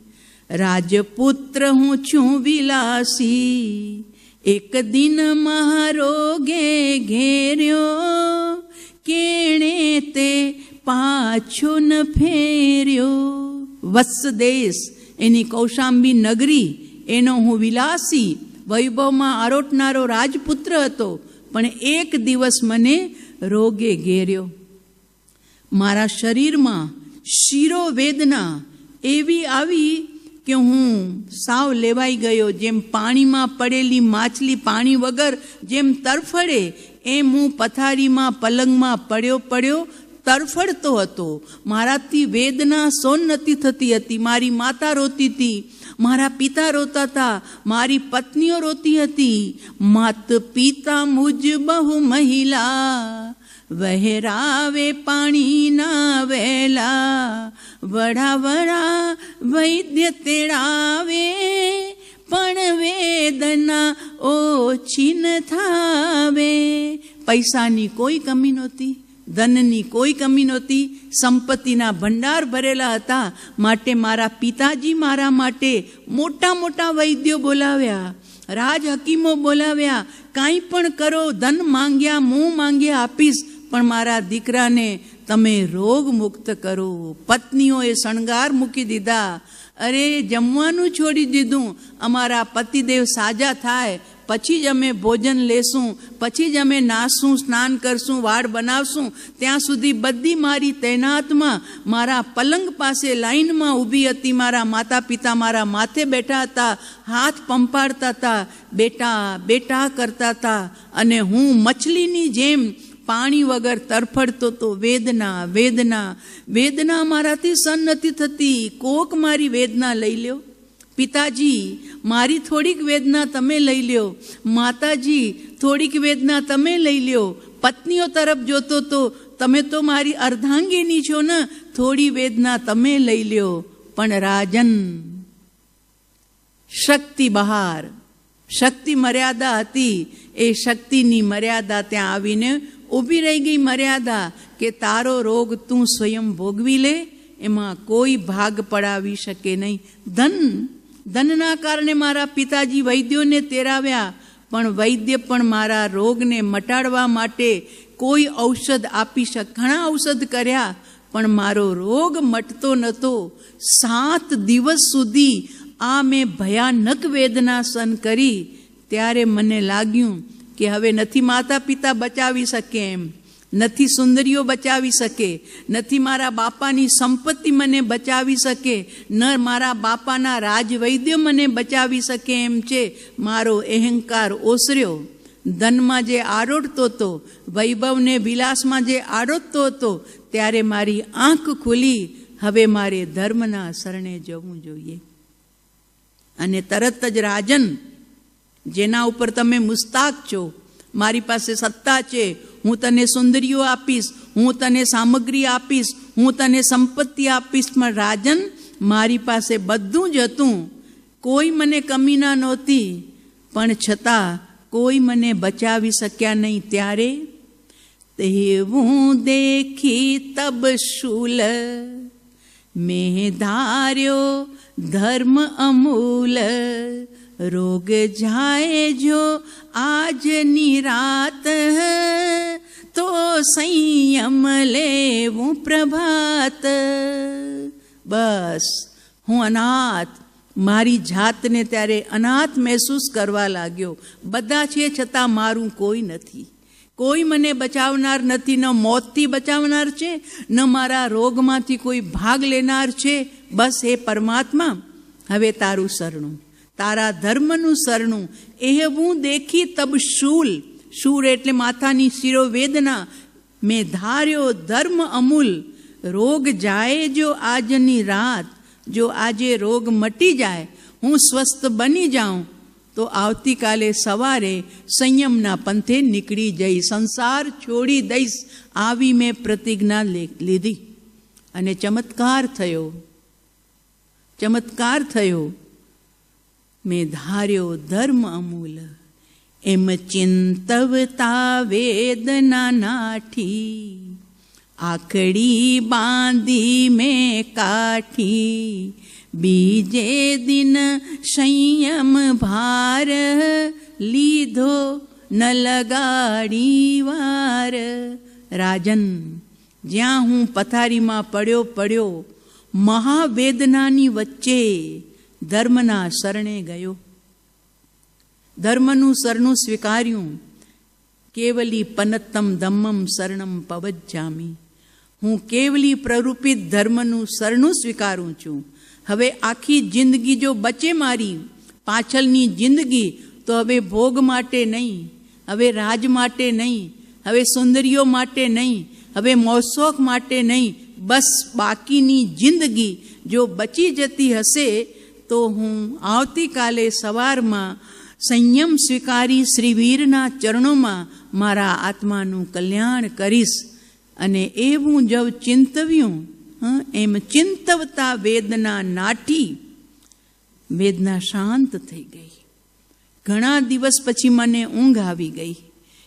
રાજપુત્ર હું છું વિલાસી, એક દિન મહારોગે ઘેર્યો, કેણે તે પાછો ન ફેર્યો. વત્સ દેશ એની કૌશાંબી નગરી, એનો હું વિલાસી વૈભવમાં આરોટનારો રાજપુત્ર હતો. પણ એક દિવસ મને રોગે ઘેર્યો. મારા શરીરમાં શિરોવેદના એવી આવી કે હું સાવ લેવાઈ ગયો. જેમ પાણીમાં પડેલી માછલી પાણી વગર જેમ તરફડે, એમ હું પથારીમાં પલંગમાં પડ્યો તરફડતો હતો. મારાથી વેદના સહન નથી થતી હતી. મારી માતા રોતી હતી, મારા પિતા રોતા હતા, મારી પત્નીઓ રોતી હતી. માત પિતા મુજ બહુ મહિલા, વહેરાવે પાણીના વેલા, વડા વૈદ્ય તેડાવે, પણ વેદના ઓછી ન થાવે. પૈસાની કોઈ કમી નહોતી, ધનની કોઈ કમી નહોતી, સંપત્તિના ભંડાર ભરેલા હતા. માટે મારા પિતાજી મારા માટે મોટા મોટા વૈદ્યો બોલાવ્યા, રાજ હકીમો બોલાવ્યા. કાંઈ પણ કરો, ધન માંગ્યા, મું માંગ્યા આપીશ, પણ મારા દીકરાને તમે રોગ મુક્ત કરો. પત્નીઓએ શણગાર મૂકી દીધા, અરે જમવાનું છોડી દીધું. અમારા પતિદેવ સાજા થાય પછી જ અમે ભોજન લેશું, પછી જ અમે નાસું, સ્નાન કરશું, વાળ બનાવશું. ત્યાં સુધી બધી મારી તૈનાતમાં મારા પલંગ પાસે લાઈનમાં ઊભી હતી. મારા માતા પિતા મારા માથે બેઠા હતા, હાથ પંપાડતા હતા, બેટા બેટા કરતા હતા. અને હું મછલીની જેમ પાણી વગર તરફડતો તો વેદના વેદના વેદના મારાથી સહન નથી થતી. કોક મારી વેદના લઈ લ્યો. પિતાજી મારી થોડીક વેદના તમે લઈ લ્યો, માતાજી થોડીક વેદના તમે લઈ લ્યો. પત્નીઓ તરફ જોતો તો તમે તો મારી અર્ધાંગીની છો ને, થોડી વેદના તમે લઈ લ્યો. પણ રાજન, શક્તિ બહાર, શક્તિ મર્યાદા હતી, એ શક્તિની મર્યાદા ત્યાં આવીને ઊભી રહી ગઈ. મર્યાદા કે તારો રોગ તું સ્વયં ભોગવી લે, એમાં કોઈ ભાગ પડાવી શકે નહીં. ધનના કારણે મારા પિતાજી વૈદ્યોને તેરાવ્યા, પણ વૈદ્ય પણ મારા રોગને મટાડવા માટે કોઈ ઔષધ આપી શકે. ઘણા ઔષધ કર્યા, પણ મારો રોગ મટતો નહોતો. 7 દિવસ સુધી આ મેં ભયાનક વેદના સહન કરી. ત્યારે મને લાગ્યું કે હવે નથી માતા પિતા બચાવી શકે એમ, નથી સુંદરીઓ બચાવી શકે, નથી મારા બાપાની સંપત્તિ મને બચાવી શકે, ન મારા બાપાના રાજવૈદ્ય મને બચાવી શકે એમ છે. મારો અહંકાર ઓસર્યો. ધનમાં જે આરોટતો હતો, વૈભવને વિલાસમાં જે આરોટતો હતો, ત્યારે મારી આંખ ખુલી. હવે મારે ધર્મના શરણે જવું જોઈએ. અને તરત જ રાજન, જેના ઉપર તમે મુસ્તાક છો, મારી પાસે સત્તા છે, હું તને સુંદરીઓ આપીશ, હું તને સામગ્રી આપીશ, હું તને સંપત્તિ આપીશ. પણ રાજન, મારી પાસે બધું જ હતું, કોઈ મને કમી ના નહોતી, પણ છતાં કોઈ મને બચાવી શક્યા નહીં. ત્યારે તેવું દેખી તબ શૂલ મેં ધાર્યો ધર્મ અમૂલ, રોગ જાય જો આજની રાત, તો સંયમ લેવું પ્રભાત. બસ હું અનાથ, મારી જાતને ત્યારે અનાથ મહેસૂસ કરવા લાગ્યો. બધા છે છતાં મારું કોઈ નથી, કોઈ મને બચાવનાર નથી. ન મોતથી બચાવનાર છે, ન મારા રોગમાંથી કોઈ ભાગ લેનાર છે. બસ હે પરમાત્મા, હવે તારું શરણું, તારા ધર્મનું શરણું. એવું દેખી તબ શૂલ, શૂર એટલે માથાની શિરોવેદના. મેં ધાર્યો ધર્મ અમૂલ, રોગ જાય જો આજની રાત, જો આજે રોગ મટી જાય, હું સ્વસ્થ બની જાઉં, તો આવતીકાલે સવારે સંયમના પંથે નીકળી જઈ, સંસાર છોડી દઈશ. આવી મેં પ્રતિજ્ઞા લીધી. અને ચમત્કાર થયો, ચમત્કાર થયો. મેં ધાર્યો ધર્મ અમૂલ, એમ ચિંતવતા વેદના નાઠી, આખડી બાંધી મેં કાઠી. બીજે દિન સંયમ ભાર, લીધો ન લગાડી વાર. રાજન, જ્યાં હું પથારીમાં પડ્યો, મહાવેદનાની વચ્ચે ધર્મના શરણે ગયો, ધર્મનું શરણું સ્વીકાર્યું. કેવલી પનત્તમ ધમ્મમ શરણમ પવજ્જામી. હું કેવલી પ્રરૂપિત ધર્મનું શરણું સ્વીકારું છું. હવે આખી જિંદગી જો બચે મારી પાછળની જિંદગી, તો હવે ભોગ માટે નહીં, હવે રાજ માટે નહીં, હવે સુંદરીઓ માટે નહીં, હવે મોશોક માટે નહીં. બસ બાકીની જિંદગી જો બચી જતી હશે, તો હું આવતીકાલે સવારમાં સંયમ સ્વીકારી શ્રીવીરના ચરણોમાં મારા આત્માનું કલ્યાણ કરીશ. અને એવું જવ ચિંતવ્યું, એમ ચિંતવતા વેદના નાઠી, વેદના શાંત થઈ ગઈ. ઘણા દિવસ પછી મને ઊંઘ આવી ગઈ.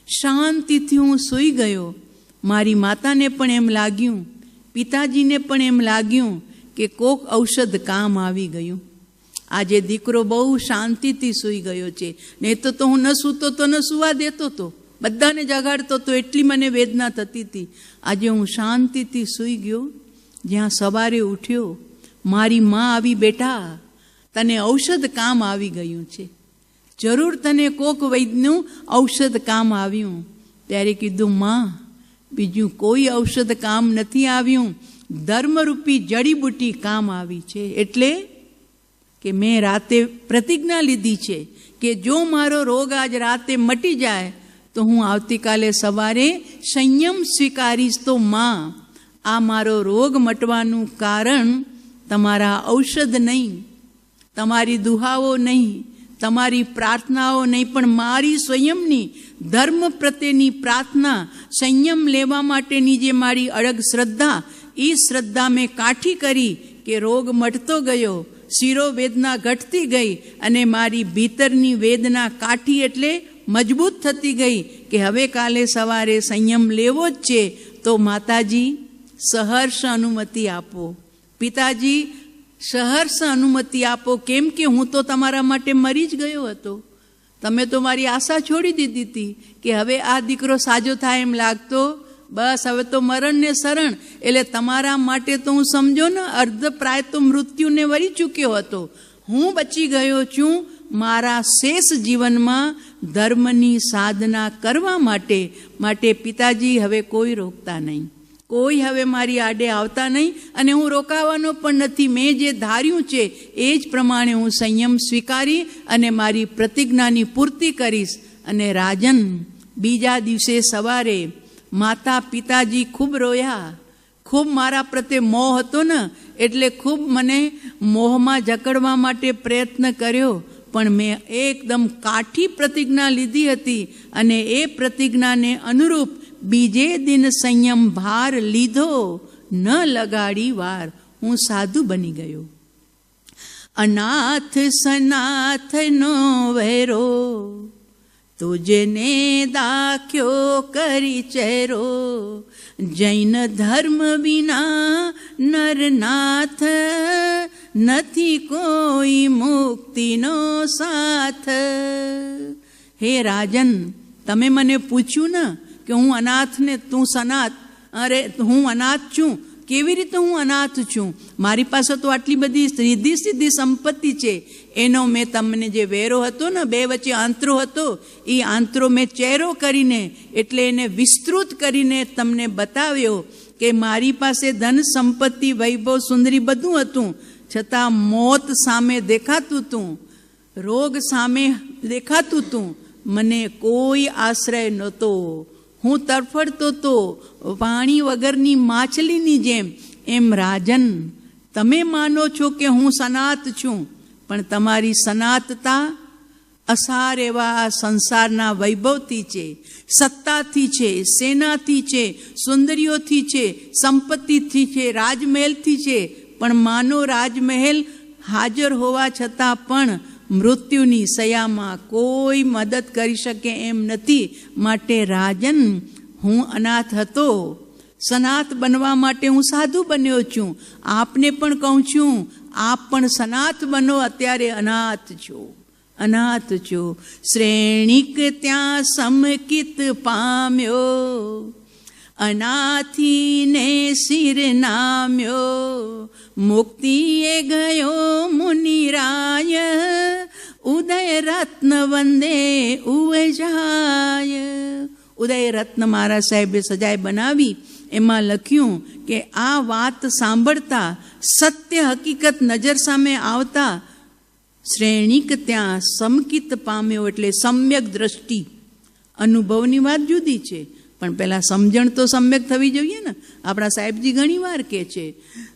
શાંતિથી હું સૂઈ ગયો. મારી માતાને પણ એમ લાગ્યું, પિતાજીને પણ એમ લાગ્યું કે કોક ઔષધ કામ આવી ગયું. આજે દીકરો બહુ શાંતિથી સૂઈ ગયો છે, નહીં તો હું ન સૂતો તો ન સૂવા દેતો તો, બધાને જગાડતો તો, એટલી મને વેદના થતી હતી. આજે હું શાંતિથી સૂઈ ગયો. જ્યાં સવારે ઉઠ્યો, મારી મા આવી, બેટા તને ઔષધ કામ આવી ગયું છે, જરૂર તને કોક વૈદ્યનું ઔષધ કામ આવ્યું. ત્યારે કીધું, માં બીજું કોઈ ઔષધ કામ નથી આવ્યું, ધર્મરૂપી જડીબુટી કામ આવી છે. એટલે કે મેં રાતે પ્રતિજ્ઞા લીધી છે કે જો મારો રોગ આજ રાતે મટી જાય તો હું આવતીકાલે સવારે સંયમ સ્વીકારીશ. તો માં, આ મારો રોગ મટવાનું કારણ તમારા ઔષધ નહીં, તમારી દુહાઓ નહીં, તમારી પ્રાર્થનાઓ નહીં, પણ મારી સ્વયંની ધર્મ પ્રત્યેની પ્રાર્થના, સંયમ લેવા માટેની જે મારી અડગ શ્રદ્ધા, એ શ્રદ્ધા મેં કાઠી કરી કે રોગ મટતો ગયો, શિરોવેદના ઘટતી ગઈ અને મારી ભીતરની વેદના કાઠી એટલે મજબૂત થતી ગઈ કે હવે કાલે સવારે સંયમ લેવો જ છે. તો માતાજી સહર્ષ અનુમતિ આપો, પિતાજી સહર્ષ અનુમતિ આપો, કેમ કે હું તો તમારા માટે મરી જ ગયો હતો. તમે તો મારી આશા છોડી દીધી હતી કે હવે આ દીકરો સાજો થાય એમ લાગતો, બસ હવે તો મરણને શરણ. એટલે તમારા માટે તો હું સમજો ને અર્ધપ્રાય તો મૃત્યુને વરી ચૂક્યો હતો. હું બચી ગયો છું મારા શેષ જીવનમાં ધર્મની સાધના કરવા માટે પિતાજી હવે કોઈ રોકતા નહીં, કોઈ હવે મારી આડે આવતા નહીં, અને હું રોકાવાનો પણ નથી. મેં જે ધાર્યું છે એ જ પ્રમાણે હું સંયમ સ્વીકારી અને મારી પ્રતિજ્ઞાની પૂર્તિ કરીશ. અને રાજન, બીજા દિવસે સવારે માતા પિતાજી ખૂબ રોયા, ખૂબ મારા પ્રત્યે મોહ હતો ને, એટલે ખૂબ મને મોહમાં જકડવા માટે પ્રયત્ન કર્યો, પણ મેં એકદમ કાઠી પ્રતિજ્ઞા લીધી હતી અને એ પ્રતિજ્ઞાને અનુરૂપ બીજે દિન સંયમ ભાર લીધો, ન લગાડી વાર, હું સાધુ બની ગયો. અનાથ સનાથનો વહેરો, તુજને દાખ્યો કરી ચહેરો, જૈન ધર્મ વિના નરનાથ, નથી કોઈ મુક્તિનો સાથ. હે રાજન, તમે મને પૂછ્યું ને કે હું અનાથ ને તું સનાથ, અરે હું અનાથ છું. કેવી રીતે હું અનાથ છું? મારી પાસે તો આટલી બધી સીધી સીધી સંપત્તિ છે. એનો મેં તમને જે વેરો હતો ને, બે વચ્ચે આંતરો હતો, એ આંતરો મેં ચહેરો કરીને, એટલે એને વિસ્તૃત કરીને તમને બતાવ્યો કે મારી પાસે ધન સંપત્તિ વૈભવ સુંદરી બધું હતું, છતાં મોત સામે દેખાતું હતું, રોગ સામે દેખાતું હતું, મને કોઈ આશ્રય નહોતો. હું તરફડતો તો પાણી વગરની માછલીની જેમ. એમ રાજન, તમે માનો છો કે હું સનાત છું, પણ તમારી સનાતતા અસાર એવા આ સંસારના વૈભવથી છે, સત્તાથી છે, સેનાથી છે, સુંદરીઓથી છે, સંપત્તિથી છે, રાજમહેલથી છે. પણ માનો રાજમહેલ હાજર હોવા છતાં પણ મૃત્યુની સયામાં કોઈ મદદ કરી શકે એમ નથી. માટે રાજન, હું અનાથ હતો, સનાથ બનવા માટે હું સાધુ બન્યો છું. આપને પણ કહું છું, આપ પણ સનાથ બનો. અત્યારે અનાથ છો, અનાથ છો. શ્રેણિક ત્યાં સમકિત પામ્યો, અનાથીને શિર નામ્યો, મુક્તિએ ગયો મુનિરાય, ઉદય રત્ન વંદે ઉવજાય. ઉદય રત્ન મારા સાહેબે સજાય બનાવી, એમાં લખ્યું કે આ વાત સાંભળતા, સત્ય હકીકત નજર સામે આવતા, શ્રેણિક ત્યાં સમકિત પામ્યો, એટલે સમ્યક દ્રષ્ટિ. અનુભવની વાત જુદી છે, પણ પહેલાં સમજણ તો સમ્યક થવી જોઈએ ને. આપણા સાહેબજી ઘણી વાર કહે છે,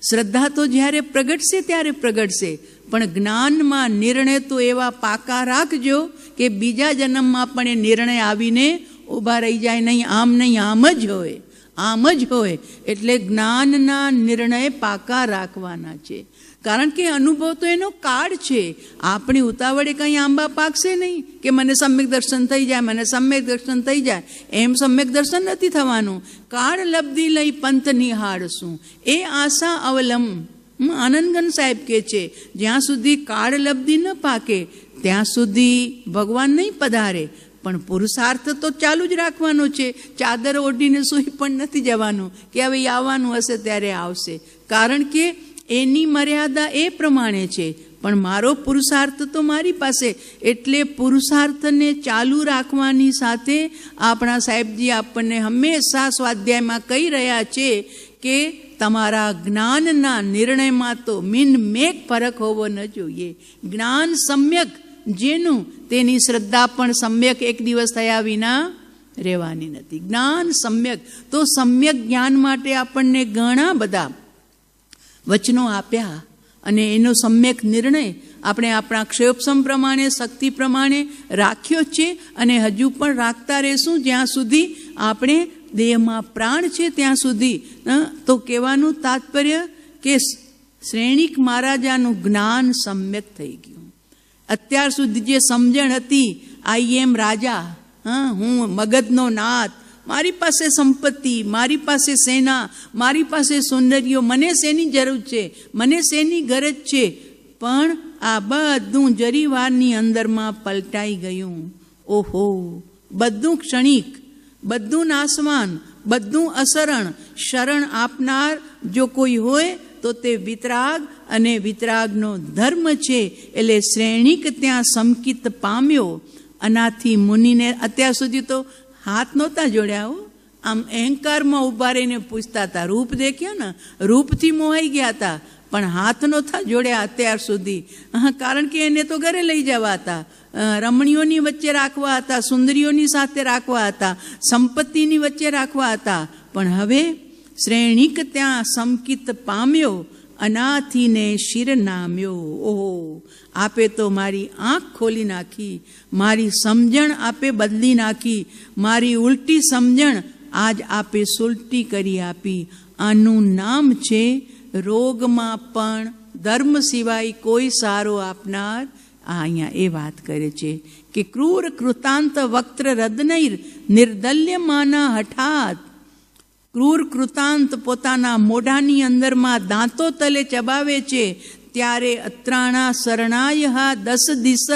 શ્રદ્ધા તો જ્યારે પ્રગટશે ત્યારે પ્રગટશે, પણ જ્ઞાનમાં નિર્ણય તો એવા પાકા રાખજો કે બીજા જન્મમાં પણ એ નિર્ણય આવીને ઊભા રહી જાય. નહીં આમ જ હોય, આમ જ હોય. એટલે જ્ઞાનના નિર્ણય પાકા રાખવાના છે. કારણ કે અનુભવ તો એનો કાળ છે. આપણી ઉતાવળે કંઈ આંબા પાકશે નહીં કે મને સમ્યક દર્શન થઈ જાય, મને સમ્યક દર્શન થઈ જાય. એમ સમ્યક દર્શન નથી થવાનું. કાળ લબ્ધિ લઈ પંથ નિહાળશું એ આશા અવલંબ. આનંદગન સાહેબ કહે છે, જ્યાં સુધી કાળ લબ્ધિ ન પાકે ત્યાં સુધી ભગવાન નહીં પધારે. પણ પુરુષાર્થ તો ચાલુ જ રાખવાનો છે. ચાદર ઓઢીને સૂઈ પણ નથી જવાનું કે હવે આવવાનું હશે ત્યારે આવશે. કારણ કે એની મર્યાદા એ પ્રમાણે છે. પણ મારો પુરુષાર્થ તો મારી પાસે. એટલે પુરુષાર્થને ચાલુ રાખવાની સાથે આપણા સાહેબજી આપણને હંમેશા સ્વાધ્યાયમાં કહી રહ્યા છે કે તમારા જ્ઞાનના નિર્ણયમાં તો મેક ફરક હોવો ન જોઈએ. જ્ઞાન સમ્યક જેનું તેની શ્રદ્ધા પણ સમ્યક એક દિવસ થયા વિના રહેવાની નથી. જ્ઞાન સમ્યક. તો સમ્યક જ્ઞાન માટે આપણને ઘણા બધા વચનો આપ્યા અને એનો સમ્યક નિર્ણય આપણે આપણા ક્ષયોપસમ પ્રમાણે, શક્તિ પ્રમાણે રાખ્યો છે અને હજુ પણ રાખતા રહેશું જ્યાં સુધી આપણે દેહમાં પ્રાણ છે ત્યાં સુધી. તો કહેવાનું તાત્પર્ય કે શ્રેણિક મહારાજાનું જ્ઞાન સમ્યક થઈ ગયું. અત્યાર સુધી જે સમજણ હતી, આઈ એમ રાજા, હું મગધનો નાથ, મારી પાસે સંપત્તિ, મારી પાસે સેના, મારી પાસે સૌંદર્યો, મને શેની જરૂર છે, મને શેની ગરજ છે. પણ આ બધું જરીવારની અંદરમાં પલટાઈ ગયું. ઓહો, બધું ક્ષણિક, બધું નાશવાન, બધું અસરણ. શરણ આપનાર જો કોઈ હોય તો તે વિતરાગ અને વિતરાગનો ધર્મ છે. એટલે શ્રેણિક ત્યાં સંકિત પામ્યો. અનાથી મુનિને અત્યાર સુધી તો હાથ નહોતા જોડ્યા હો. આમ અહંકારમાં ઉભા રહીને પૂછતા હતા. રૂપ દેખ્યા ને, રૂપથી મોહાઈ ગયા હતા, પણ હાથ નહોતા જોડ્યા અત્યાર સુધી. કારણ કે એને તો ઘરે લઈ જવા હતા, રમણીઓની વચ્ચે રાખવા હતા, સુંદરીઓની સાથે રાખવા હતા, સંપત્તિની વચ્ચે રાખવા હતા. પણ હવે શ્રેણિક ત્યાં સંકિત પામ્યો, અનાથીને શિર નામ્યો. ઓહો, આપે તો મારી આંખ ખોલી નાખી, મારી સમજણ આપે બદલી નાખી, મારી ઉલટી સમજણ આજ આપે સુલટી કરી આપી. આનું નામ છે રોગમાં પણ ધર્મ સિવાય કોઈ સારો આપનાર. અહીંયા એ વાત કરે છે કે ક્રૂર કૃતાંત વક્ત્ર રદનૈર નિર્દલ્યમાના હઠાત. ક્રૂર કૃતાંત પોતાના મોઢાની અંદરમાં દાંતો તલે ચબાવે છે ત્યારે અત્રાણા શરણાય 10 દિશ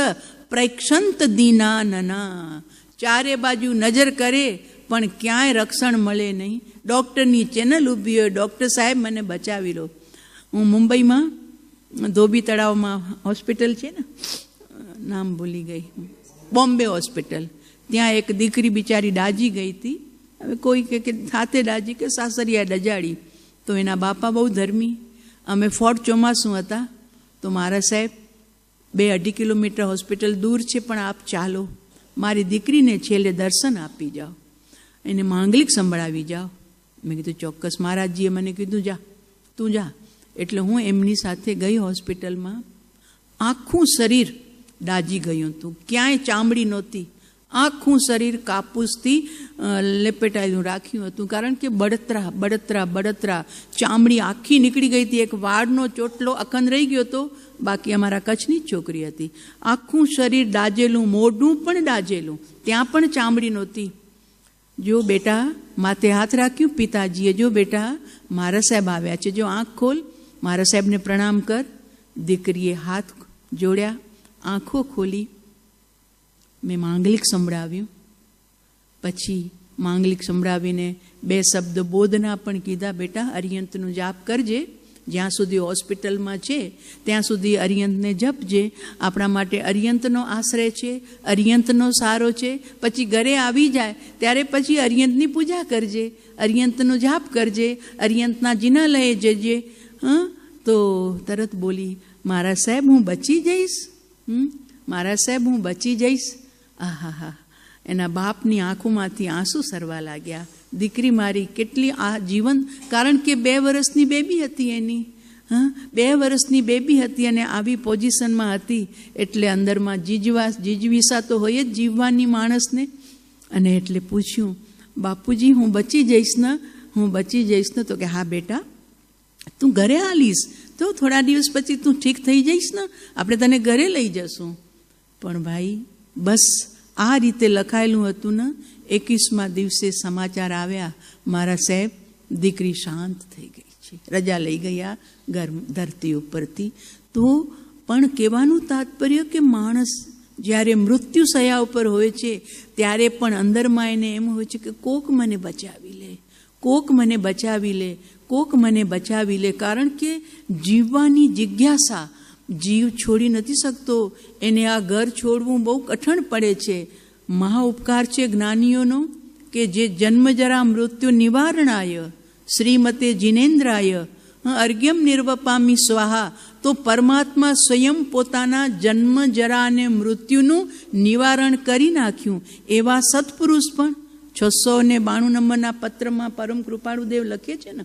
પ્રેક્ષંત દીના નના. ચારે બાજુ નજર કરે પણ ક્યાંય રક્ષણ મળે નહીં. ડૉક્ટરની ચેનલ ઊભી હોય, ડૉક્ટર સાહેબ મને બચાવી લો. હું મુંબઈમાં ધોબી તળાવમાં હોસ્પિટલ છે ને, નામ ભૂલી ગઈ, બોમ્બે હોસ્પિટલ, ત્યાં એક દીકરી બિચારી દાજી ગઈ હતી. હવે કોઈ કે સાથે દાજી કે સાસરિયા ડજાડી. તો એના બાપા બહુ ધર્મી. અમે ફોર્ટ ચોમાસું હતા તો મારા સાહેબ 2-2.5 કિલોમીટર હોસ્પિટલ દૂર છે, પણ આપ ચાલો, મારી દીકરીને છેલ્લે દર્શન આપી જાઓ, એને માંગલિક સંભળાવી જાઓ. મેં કીધું ચોક્કસ. મહારાજજીએ મને કીધું જા, તું જા. એટલે હું એમની સાથે ગઈ હોસ્પિટલમાં. આખું શરીર દાજી ગયું હતું, ક્યાંય ચામડી નહોતી. આખું શરીર કાપૂસથી લેપેટાયેલું રાખ્યું હતું. કારણ કે બળતરા બળતરા બળતરા, ચામડી આખી નીકળી ગઈ હતી. એક વાળનો ચોટલો અખંડ રહી ગયો હતો, બાકી અમારા કચ્છની જ છોકરી હતી. આખું શરીર દાજેલું, મોઢું પણ દાજેલું, ત્યાં પણ ચામડી નહોતી. જો બેટા, માથે હાથ રાખ્યું પિતાજીએ, જો બેટા મારા સાહેબ આવ્યા છે, જો આંખ ખોલ, મારા સાહેબને પ્રણામ કર. દીકરીએ હાથ જોડ્યા, આંખો ખોલી. મેં માંગલિક સંભળાવ્યું. પછી માંગલિક સંભળાવીને 2 શબ્દ બોધના પણ કીધા. બેટા અરિયંતનું જાપ કરજે, જ્યાં સુધી હોસ્પિટલમાં છે ત્યાં સુધી અરિયંતને જપજે. આપણા માટે અરિયંતનો આશ્રય છે, અરિયંતનો સારો છે. પછી ઘરે આવી જાય ત્યારે પછી અરિયંતની પૂજા કરજે, અરિયંતનો જાપ કરજે, અરિયંતના જિનાલયે જજે. તો તરત બોલી, મારા સાહેબ હું બચી જઈશ, મારા સાહેબ હું બચી જઈશ. આહા, એના બાપની આંખોમાંથી આંસુ સરવા લાગ્યા. દીકરી મારી કેટલી આ જીવન, કારણ કે 2 વર્ષની બેબી હતી એની. 2 વર્ષની બેબી હતી અને આવી પોઝિશનમાં હતી. એટલે અંદરમાં જીજવીસા તો હોય જ જીવવાની માણસને. અને એટલે પૂછ્યું, બાપુજી હું બચી જઈશ ને, હું બચી જઈશ ને? તો કે હા બેટા, તું ઘરે આલીશ, તો થોડા દિવસ પછી તું ઠીક થઈ જઈશ ને, આપણે તને ઘરે લઈ જશું. પણ ભાઈ બસ આ રીતે લખાયેલું હતું ને, 21મા દિવસે સમાચાર આવ્યા, મારા સાહેબ દીકરી શાંત થઈ ગઈ છે, રજા લઈ ગયા ઘર ધરતી ઉપરથી. તો પણ કહેવાનું તાત્પર્ય કે માણસ જ્યારે મૃત્યુ સયા ઉપર હોય છે ત્યારે પણ અંદરમાં એને એમ હોય છે કે કોક મને બચાવી લે, કોક મને બચાવી લે, કોક મને બચાવી લે. કારણ કે જીવવાની જિજ્ઞાસા, જીવ છોડી નથી શકતો, એને આ ઘર છોડવું બહુ કઠણ પડે છે. મહા ઉપકાર છે જ્ઞાનીઓનો કે જે જન્મજરા મૃત્યુ નિવારણાય શ્રીમતે જીનેન્દ્રાય અર્ઘ્યમ નિર્વપામી સ્વાહા. તો પરમાત્મા સ્વયં પોતાના જન્મ જરા અને મૃત્યુનું નિવારણ કરી નાખ્યું. એવા સત્પુરુષ પણ 692 નંબરના પત્રમાં પરમ કૃપાળુદેવ લખે છે ને,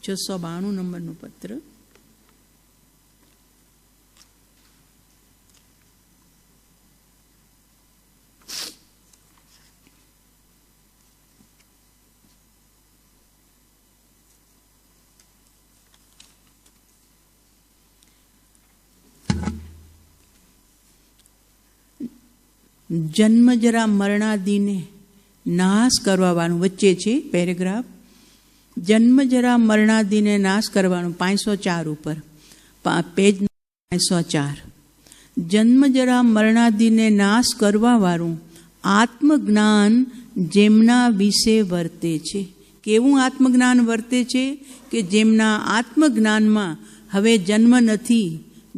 $692 નંબરનું પત્ર. જન્મજરા મરણાદિને નાશ કરવાનું વચ્ચે છે પેરેગ્રાફ. જન્મજરા મરણાદિને નાશ કરવાનું 504 ઉપર, પેજ 504. જન્મજરા મરણાદિને નાશ કરવાવાળું આત્મજ્ઞાન જેમના વિશે વર્તે છે. કેવું આત્મજ્ઞાન વર્તે છે કે જેમના આત્મજ્ઞાનમાં હવે જન્મ નથી,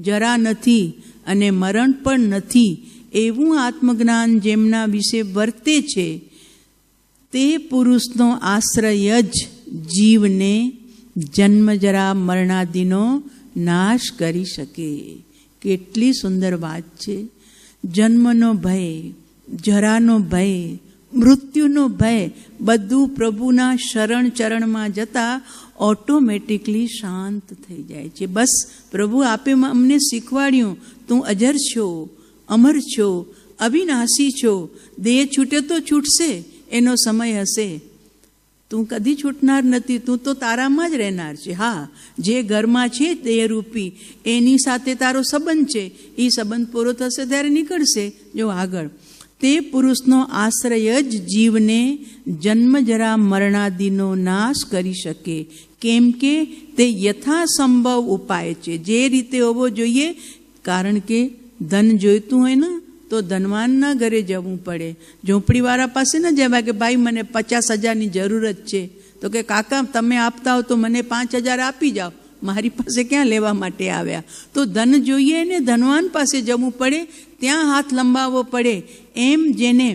જરા નથી અને મરણ પણ નથી, એવું આત્મજ્ઞાન જેમના વિશે વર્તે છે, તે પુરુષનો આશ્રય જ જીવને જન્મજરા મરણાદિનો નાશ કરી શકે. કેટલી સુંદર વાત છે. જન્મનો ભય, જરાનો ભય, મૃત્યુનો ભય બધું પ્રભુના શરણ ચરણમાં જતા ઓટોમેટિકલી શાંત થઈ જાય છે. બસ પ્રભુ આપે અમને શીખવાડ્યું, તું અજર છો, અમર છો, અવિનાશી છો. દેહ છૂટે તો છૂટશે, એનો સમય હશે. તું કદી છૂટનાર નથી, તું તો તારામાં જ રહેનાર છે. હા, જે ઘરમાં છે દેહરૂપી એની સાથે તારો સંબંધ છે, એ સંબંધ પૂરો થશે ત્યારે નીકળશે જો આગળ. તે પુરુષનો આશ્રય જ જીવને જન્મજરા મરણાદિનો નાશ કરી શકે. કેમ કે તે યથાસંભવ ઉપાય છે, જે રીતે હોવો જોઈએ. કારણ કે ધન જોઈતું હોય ને તો ધનવાનના ઘરે જવું પડે, ઝૂંપડીવાળા પાસે ન જવાય કે ભાઈ મને 50,000ની જરૂરત છે, તો કે કાકા તમે આપતા હો તો મને 5,000 આપી જાઓ, મારી પાસે ક્યાં લેવા માટે આવ્યા. તો ધન જોઈએ ને ધનવાન પાસે જવું પડે, ત્યાં હાથ લંબાવવો પડે. એમ જેને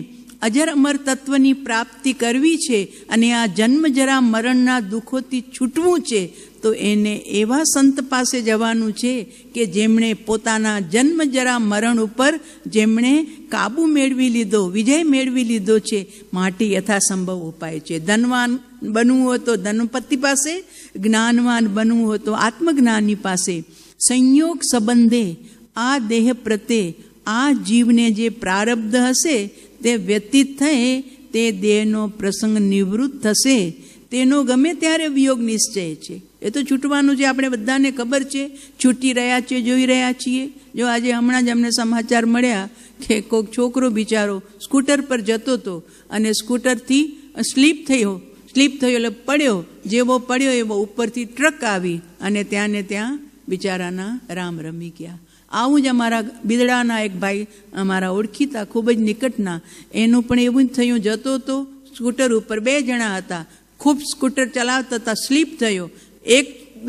અજર અમર તત્વની પ્રાપ્તિ કરવી છે અને આ જન્મજરા મરણના દુઃખોથી છૂટવું છે, તો એને એવા સંત પાસે જવાનું છે કે જેમણે પોતાના જન્મજરા મરણ ઉપર જેમણે કાબુ મેળવી લીધો, વિજય મેળવી લીધો છે. માટે યથાસંભવ ઉપાય છે. ધનવાન બનવું હોય તો ધનપતિ પાસે, જ્ઞાનવાન બનવું હોય તો આત્મજ્ઞાની પાસે. સંયોગ સંબંધે આ દેહ પ્રત્યે આ જીવને જે પ્રારબ્ધ હશે તે વ્યતીત થઈ તે દેહનો પ્રસંગ નિવૃત્ત થશે, તેનો ગમે ત્યારે વિયોગ નિશ્ચય છે. એ તો છૂટવાનું છે, આપણે બધાને ખબર છે, છૂટી રહ્યા છીએ, જોઈ રહ્યા છીએ. જો આજે હમણાં જ અમને સમાચાર મળ્યા કે કોઈક છોકરો બિચારો સ્કૂટર પર જતો હતો અને સ્કૂટરથી સ્લીપ થયો એટલે પડ્યો. જેવો પડ્યો એવો ઉપરથી ટ્રક આવી અને ત્યાં ને ત્યાં બિચારાના રામ રમી ગયા. આવું જ અમારા બિદડાના એક ભાઈ, અમારા ઓળખીતા ખૂબ જ નિકટના, એનું પણ એવું જ થયું. જતો હતો સ્કૂટર ઉપર, 2 જણા હતા, ખૂબ સ્કૂટર ચલાવતા હતા, સ્લીપ થયો. એક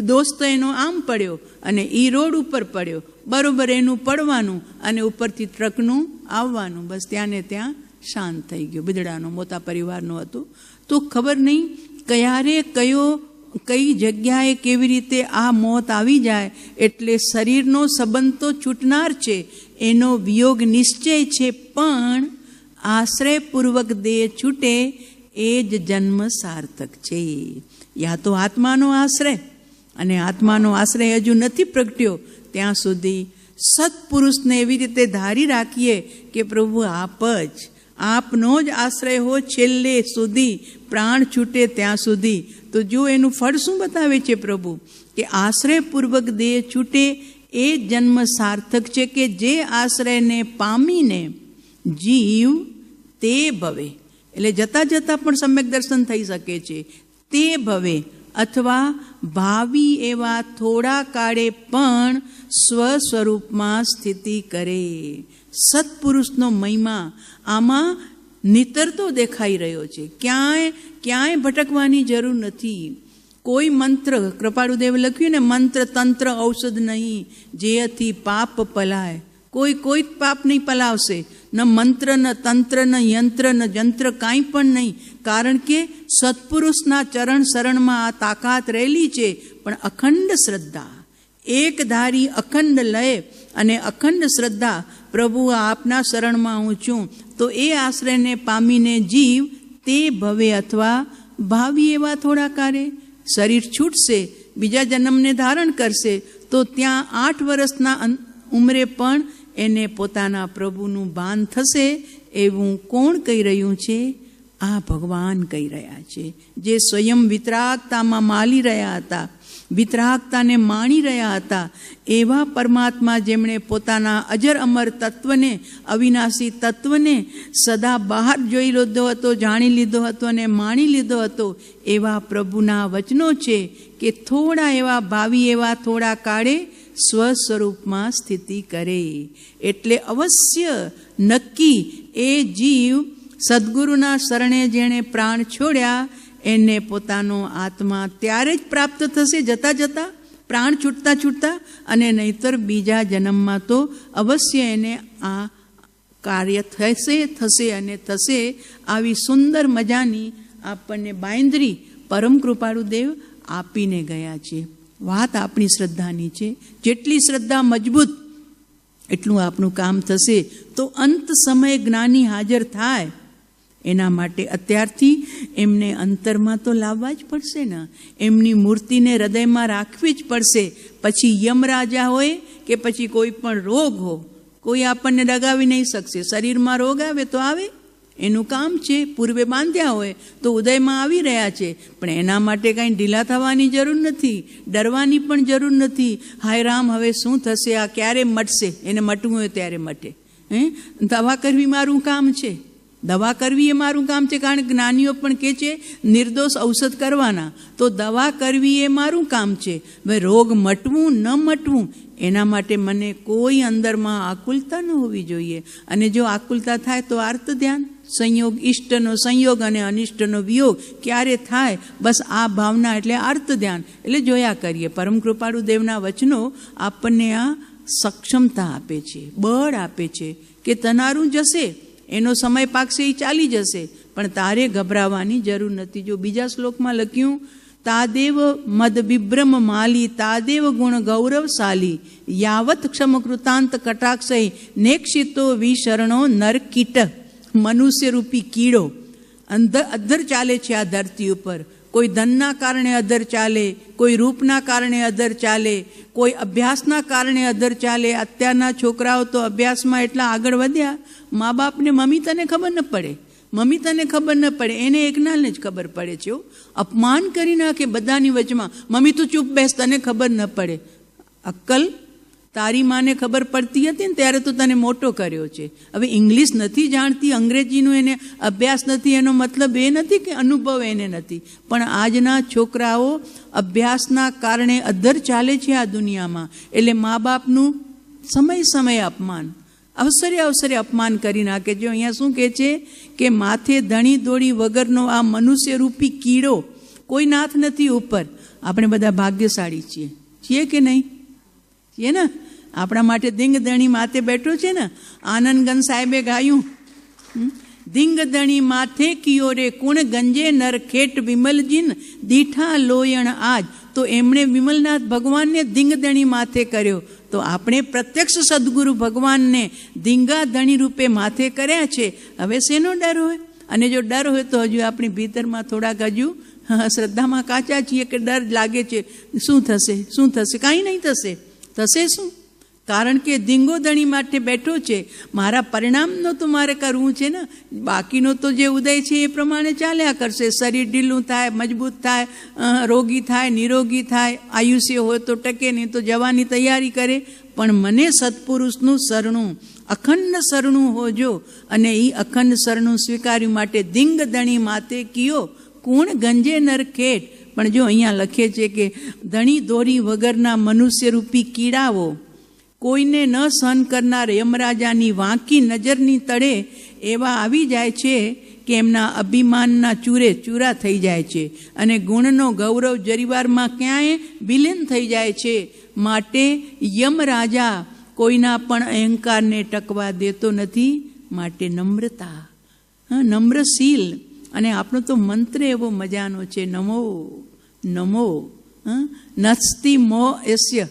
દોસ્ત એનો આમ પડ્યો અને એ રોડ ઉપર પડ્યો, બરોબર એનું પડવાનું અને ઉપરથી ટ્રકનું આવવાનું, બસ ત્યાં ને ત્યાં શાંત થઈ ગયો. બિદડાનો મોટા પરિવારનો હતું. તો ખબર નહીં ક્યારે કઈ જગ્યાએ કેવી રીતે આ મોત આવી જાય. એટલે શરીરનો સંબંધ તો છૂટનાર છે, એનો વિયોગ નિશ્ચય છે, પણ આશ્રયપૂર્વક દેહ છૂટે એ જ જન્મ સાર્થક છે. યા તો આત્માનો આશ્રય, અને આત્માનો આશ્રય હજુ નથી પ્રગટ્યો ત્યાં સુધી સત્પુરુષને એવી રીતે ધારી રાખીએ કે પ્રભુ આપ જ આપનો જ આશ્રય હો છેલ્લે સુધી, પ્રાણ છૂટે ત્યાં સુધી. તો જો એનું ફળ શું બતાવે છે પ્રભુ, કે આશ્રયપૂર્વક દેહ છૂટે એ જન્મ સાર્થક છે, કે જે આશ્રયને પામીને જીવ તે ભવે, એટલે જતાં જતાં પણ સમ્યક દર્શન થઈ શકે છે, તે ભવે અથવા ભાવિ એવા થોડા કાળે પણ સ્વસ્વરૂપમાં સ્થિતિ કરે. સત્પુરુષનો મહિમા આમાં નિતરતો દેખાઈ રહ્યો છે. ક્યાંય ભટકવાની જરૂર નથી. કોઈ મંત્ર, કૃપાળુદેવે લખ્યું ને, મંત્ર તંત્ર ઔષધ નહીં, જેથી પાપ પલાય. કોઈ પાપ નહીં પલાવશે, ન મંત્ર ન તંત્ર ન યંત્ર ન જંત્ર, કાંઈ પણ નહીં. કારણ કે સત્પુરુષના ચરણ શરણમાં આ તાકાત રહેલી છે. પણ અખંડ શ્રદ્ધા, એક ધારી અખંડ લય અને અખંડ શ્રદ્ધા, પ્રભુ આપના શરણમાં હું છું, તો એ આશ્રયને પામીને જીવ તે ભવે અથવા ભાવિ એવા થોડા કાળે શરીર છૂટશે, બીજા જન્મને ધારણ કરશે, તો ત્યાં 8 વર્ષના ઉંમરે પણ એને પોતાના પ્રભુનું ભાન થશે. એવું કોણ કહી રહ્યું છે? આ ભગવાન કહી રહ્યા છે, જે સ્વયં વિતરાગતામાં માલી રહ્યા હતા, વિતરાગતાને માણી રહ્યા હતા. એવા પરમાત્મા જેમણે પોતાના અજર અમર તત્વને, અવિનાશી તત્વને સદા બહાર જોઈ લીધો હતો, જાણી લીધો હતો અને માણી લીધો હતો, એવા પ્રભુના વચનો છે કે થોડા એવા ભાવિ એવા થોડા કાળે સ્વસ્વરૂપમાં સ્થિતિ કરે. એટલે અવશ્ય નક્કી એ જીવ સદગુરુના શરણે જેણે પ્રાણ છોડ્યા એને પોતાનો આત્મા ત્યારે જ પ્રાપ્ત થશે, જતાં જતાં પ્રાણ છૂટતા છૂટતા, અને નહીતર બીજા જન્મમાં તો અવશ્ય એને આ કાર્ય થશે અને થશે. આવી સુંદર મજાની આપણને બાંયધરી પરમ કૃપાળુદેવ આપીને ગયા છે. વાત આપણી શ્રદ્ધાની છે. જેટલી શ્રદ્ધા મજબૂત એટલું આપણું કામ થશે. તો અંત સમયે જ્ઞાની હાજર થાય એના માટે અત્યારથી એમને અંતરમાં તો લાવવા જ પડશે ને, એમની મૂર્તિને હૃદયમાં રાખવી જ પડશે. પછી યમરાજા હોય કે પછી કોઈ પણ રોગ હો, કોઈ આપણને ડગાવી નહીં શકશે. શરીરમાં રોગ આવે તો આવે, એનું કામ છે. પૂર્વે બાંધ્યા હોય તો ઉદયમાં આવી રહ્યા છે, પણ એના માટે કાંઈ ઢીલા થવાની જરૂર નથી, ડરવાની પણ જરૂર નથી. હાય રામ, હવે શું થશે, આ ક્યારે મટશે? એને મટવું હોય ત્યારે મટે. દવા કરવી મારું કામ છે, દવા કરવી એ મારું કામ છે. કારણ કે જ્ઞાનીઓ પણ કહે છે નિર્દોષ ઔષધ કરવાના, તો દવા કરવી એ મારું કામ છે. હવે રોગ મટવું ન મટવું એના માટે મને કોઈ અંદરમાં આકુલતા ન હોવી જોઈએ. અને જો આકુલતા થાય તો આર્ત ધ્યાન, સંયોગ ઈષ્ટનો સંયોગ અને અનિષ્ટનો વિયોગ ક્યારે થાય, બસ આ ભાવના એટલે આર્ત ધ્યાન. એટલે જોયા કરીએ. પરમ કૃપાળુ દેવના વચનો આપણને આ સક્ષમતા આપે છે, બળ આપે છે કે તનારું જશે, એનો સમય પાકશે, એ ચાલી જશે, પણ તારે ગભરાવાની જરૂર નથી. જો બીજા શ્લોકમાં લખ્યું, તાદેવ મદ વિભ્રમ માલી તાદેવ ગુણ ગૌરવશાલી યાવત ક્ષમ કૃતાંત કટાક્ષય નેક્ષિતો વિશરણો નર કીટ. મનુષ્ય રૂપી કીડો અધર ચાલે છે આ ધરતી ઉપર. કોઈ ધનના કારણે અધર ચાલે, કોઈ રૂપના કારણે અધર ચાલે, કોઈ અભ્યાસના કારણે અધર ચાલે. અત્યારના છોકરાઓ તો અભ્યાસમાં એટલા આગળ વધ્યા, મા બાપને મમ્મી તને ખબર ન પડે, મમ્મી તને ખબર ન પડે, એને એકનાલને જ ખબર પડે છે. અપમાન કરી નાખે બધાની વચમાં, મમ્મી તું ચૂપ બેસ, તને ખબર ન પડે. અક્કલ તારી માને ખબર પડતી હતી ને ત્યારે તો તને મોટો કર્યો છે. હવે ઇંગ્લિશ નથી જાણતી, અંગ્રેજીનું એને અભ્યાસ નથી, એનો મતલબ એ નથી કે અનુભવ એને નથી. પણ આજના છોકરાઓ અભ્યાસના કારણે અધર ચાલે છે આ દુનિયામાં. એટલે મા બાપનું સમય સમયે અપમાન, અવસરે અપમાન કરી નાખે. જો અહીંયા શું કહે છે કે માથે ધણી દોડી વગરનો આ મનુષ્ય રૂપી કીડો, કોઈ નાથ નથી ઉપર. આપણે બધા ભાગ્યશાળી છીએ કે નહીં? છીએ ને? આપણા માટે ધીંગ ધણી માથે બેઠો છે ને. આનંદગન સાહેબે ગાયું, ધીંગ માથે કિયો રે કુણ ગંજે નર ખેટ વિમલજીન દીઠા લોયણ આજ. તો એમણે વિમલનાથ ભગવાનને ધીંગધણી માથે કર્યો. તો આપણે પ્રત્યક્ષ સદગુરુ ભગવાનને ધીંગા ધણી રૂપે માથે કર્યા છે. હવે શેનો ડર હોય? અને જો ડર હોય તો હજુ આપણી ભીતરમાં થોડાક હજુ શ્રદ્ધામાં કાચા છીએ કે ડર લાગે છે. શું થશે, કાંઈ નહીં થશે. થશે શું? કારણ કે ધીંગોધણી માટે બેઠો છે. મારા પરિણામનો તો મારે કરવું છે ને, બાકીનો તો જે ઉદય છે એ પ્રમાણે ચાલ્યા કરશે. શરીર ઢીલું થાય, મજબૂત થાય, રોગી થાય, નિરોગી થાય, આયુષ્ય હોય તો ટકે, નહીં તો જવાની તૈયારી કરે. પણ મને સત્પુરુષનું શરણું, અખંડ શરણું હોજો, અને એ અખંડ શરણું સ્વીકાર્યું માટે ધીંગધણી માતે કિયો કુણ ગંજે નરખેટ. પણ જો અહીંયા લખે છે કે ધણી દોરી વગરના મનુષ્યરૂપી કીડાઓ, કોઈને ન સહન કરનાર યમરાજાની વાંકી નજરની તળે એવા આવી જાય છે કે એમના અભિમાનના ચૂરે ચૂરા થઈ જાય છે, અને ગુણનો ગૌરવ જરીવારમાં ક્યાંય વિલીન થઈ જાય છે. માટે યમરાજા કોઈના પણ અહંકારને ટકવા દેતો નથી. માટે નમ્રતા, નમ્રશીલ. અને આપણો તો મંત્ર એવો મજાનો છે, નમો નમો નસ્તિ મો યસ્ય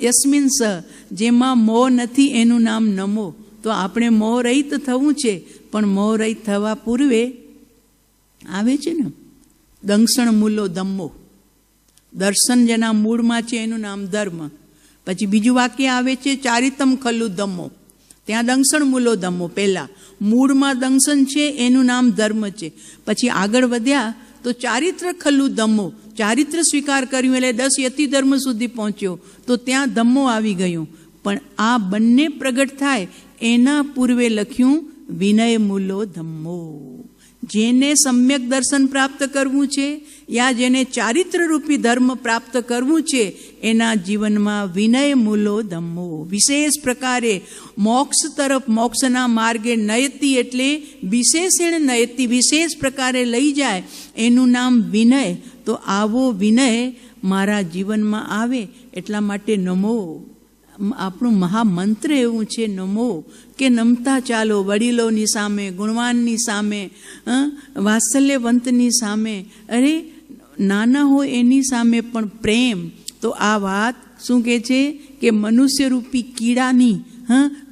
યસ્મિન સ, જેમાં મોહ નથી એનું નામ નમો. તો આપણે મોહ રહિત થવું છે, પણ મોહ રહિત થવા પૂર્વે આવે છે ને દંક્ષણ મૂલો ધમ્મો. દર્શન જેના મૂળમાં છે એનું નામ ધર્મ. પછી બીજું વાક્ય આવે છે ચારિતમ ખલ્લુ ધમ્મો. ત્યાં દંક્ષણ મૂલો ધમ્મો, પહેલા મૂળમાં દંક્ષણ છે એનું નામ ધર્મ છે. પછી આગળ વધ્યા તો ચારિત્ર ખલ્લુ ધમ્મો, ચારિત્ર સ્વીકાર કર્યું એટલે 10 યતિ ધર્મ સુધી પહોંચ્યો, તો ત્યાં ધમ્મો આવી ગયું. પણ આ બંને પ્રગટ થાય એના પૂર્વે લખ્યું વિનય મૂલો ધમ્મો. જેને સમ્યક દર્શન પ્રાપ્ત કરવું છે, યા જેને ચારિત્ર રૂપી ધર્મ પ્રાપ્ત કરવું છે, એના જીવનમાં વિનય મૂલો ધમ્મો વિશેષ પ્રકારે મોક્ષ તરફ, મોક્ષના માર્ગે નયતિ એટલે વિશેષણ નયતિ, વિશેષ પ્રકારે લઈ જાય, એનું નામ વિનય. તો આવો વિનય મારા જીવનમાં આવે એટલા માટે નમો. આપણું મહામંત્ર એવું છે નમો, કે નમતા ચાલો વડીલોની સામે, ગુણવાનની સામે, વાત્સલ્યવંતની સામે, અરે નાના હોય એની સામે પણ પ્રેમ. તો આ વાત શું કહે છે કે મનુષ્યરૂપી કીડાની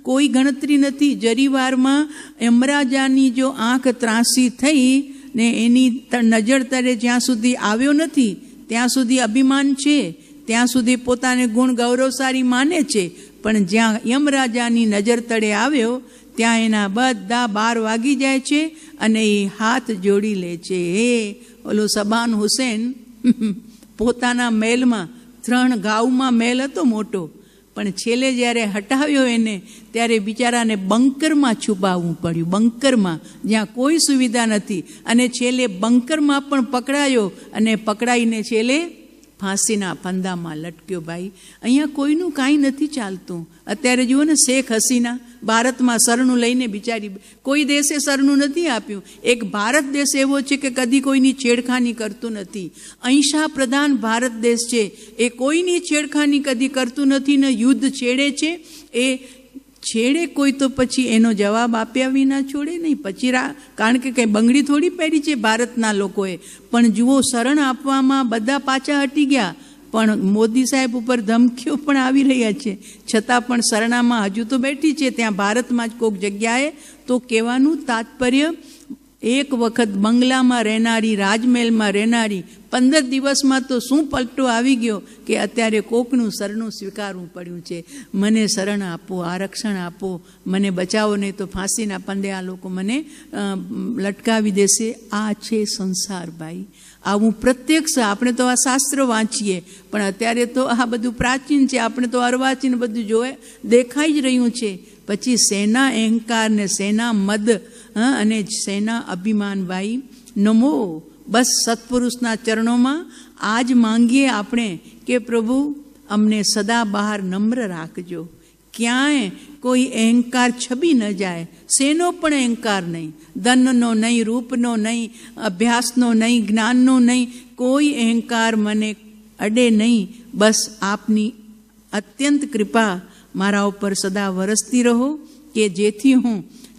કોઈ ગણતરી નથી. જરીવારમાં યમરાજાની જો આંખ ત્રાસી થઈ ને એની નજર તળે જ્યાં સુધી આવ્યો નથી ત્યાં સુધી અભિમાન છે, ત્યાં સુધી પોતાને ગુણ ગૌરવશાળી માને છે. પણ જ્યાં યમરાજાની નજર તળે આવ્યો ત્યાં એના બધા 12 વાગી જાય છે, અને એ હાથ જોડી લે છે. હે ઓલો સબાન હુસેન પોતાના મહેલમાં 3 ગાઉમાં મહેલ હતો મોટો, પણ છેલ્લે જ્યારે હટાવ્યો એને ત્યારે બિચારાને બંકરમાં છુપાવવું પડ્યું. બંકરમાં જ્યાં કોઈ સુવિધા નથી, અને છેલ્લે બંકરમાં પણ પકડાયો, અને પકડાઈને છેલ્લે ફાંસીના ફંદામાં લટક્યો. ભાઈ અહીંયા કોઈનું કાંઈ નથી ચાલતું. અત્યારે જુઓ ને શેખ હસીના ભારતમાં શરણું લઈને બિચારી, કોઈ દેશે શરણું નથી આપ્યું. એક ભારત દેશ એવો છે કે કદી કોઈની છેડખાની કરતું નથી. અહિંસા પ્રધાન ભારત દેશ છે, એ કોઈની છેડખાની કદી કરતું નથી, ને યુદ્ધ છેડે છે. એ છેડે કોઈ તો પછી એનો જવાબ આપ્યા વિના છોડે નહીં. પછી કારણ કે કંઈ બંગડી થોડી પહેરી છે ભારતના લોકોએ. પણ જુઓ, શરણ આપવામાં બધા પાછા હટી ગયા, પણ મોદી સાહેબ ઉપર ધમકીઓ પણ આવી રહ્યા છે, છતાં પણ શરણામાં હજુ તો બેઠી છે ત્યાં ભારતમાં જ કોઈક જગ્યાએ. તો કહેવાનું તાત્પર્ય, એક વખત બંગલામાં રહેનારી, રાજમહેલમાં રહેનારી 15 દિવસમાં તો શું પલટો આવી ગયો કે અત્યારે કોકનું શરણું સ્વીકારવું પડ્યું છે. મને શરણ આપો, આરક્ષણ આપો, મને બચાવો, નહીં તો ફાંસીના પંદે આ લોકો મને લટકાવી દેશે. આ છે સંસાર ભાઈ. આવું પ્રત્યક્ષ, આપણે તો આ શાસ્ત્ર વાંચીએ, પણ અત્યારે તો આ બધું પ્રાચીન છે, આપણે તો અર્વાચીન બધું જોવે દેખાઈ જ રહ્યું છે. પછી સેના અહંકાર ને સેના મદ અને સેના અભિમાન. ભાઈ નમો, બસ સત્પુરુષના ચરણોમાં આજ માંગીએ આપણે કે પ્રભુ અમને સદા બહાર નમ્ર રાખજો, ક્યાંય કોઈ અહંકાર છબી ન જાય. શેનો પણ અહંકાર નહીં, ધનનો નહીં, રૂપનો નહીં, અભ્યાસનો નહીં, જ્ઞાનનો નહીં, કોઈ અહંકાર મને અડે નહીં. બસ આપની અત્યંત કૃપા મારા ઉપર સદા વરસતી રહો, કે જેથી હું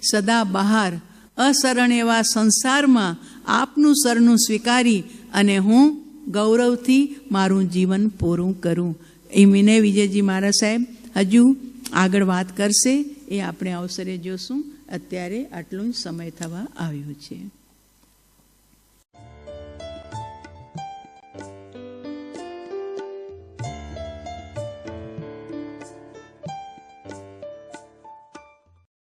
સદા બહાર અશરણ એવા સંસારમાં આપનું શરણું સ્વીકારી અને હું ગૌરવથી મારું જીવન પૂરું કરું. એ વિનય વિજયજી મહારાજ સાહેબ હજુ આગળ વાત કરશે, એ આપણે અવસરે જોશું. અત્યારે આટલું જ સમય થવા આવ્યો છે.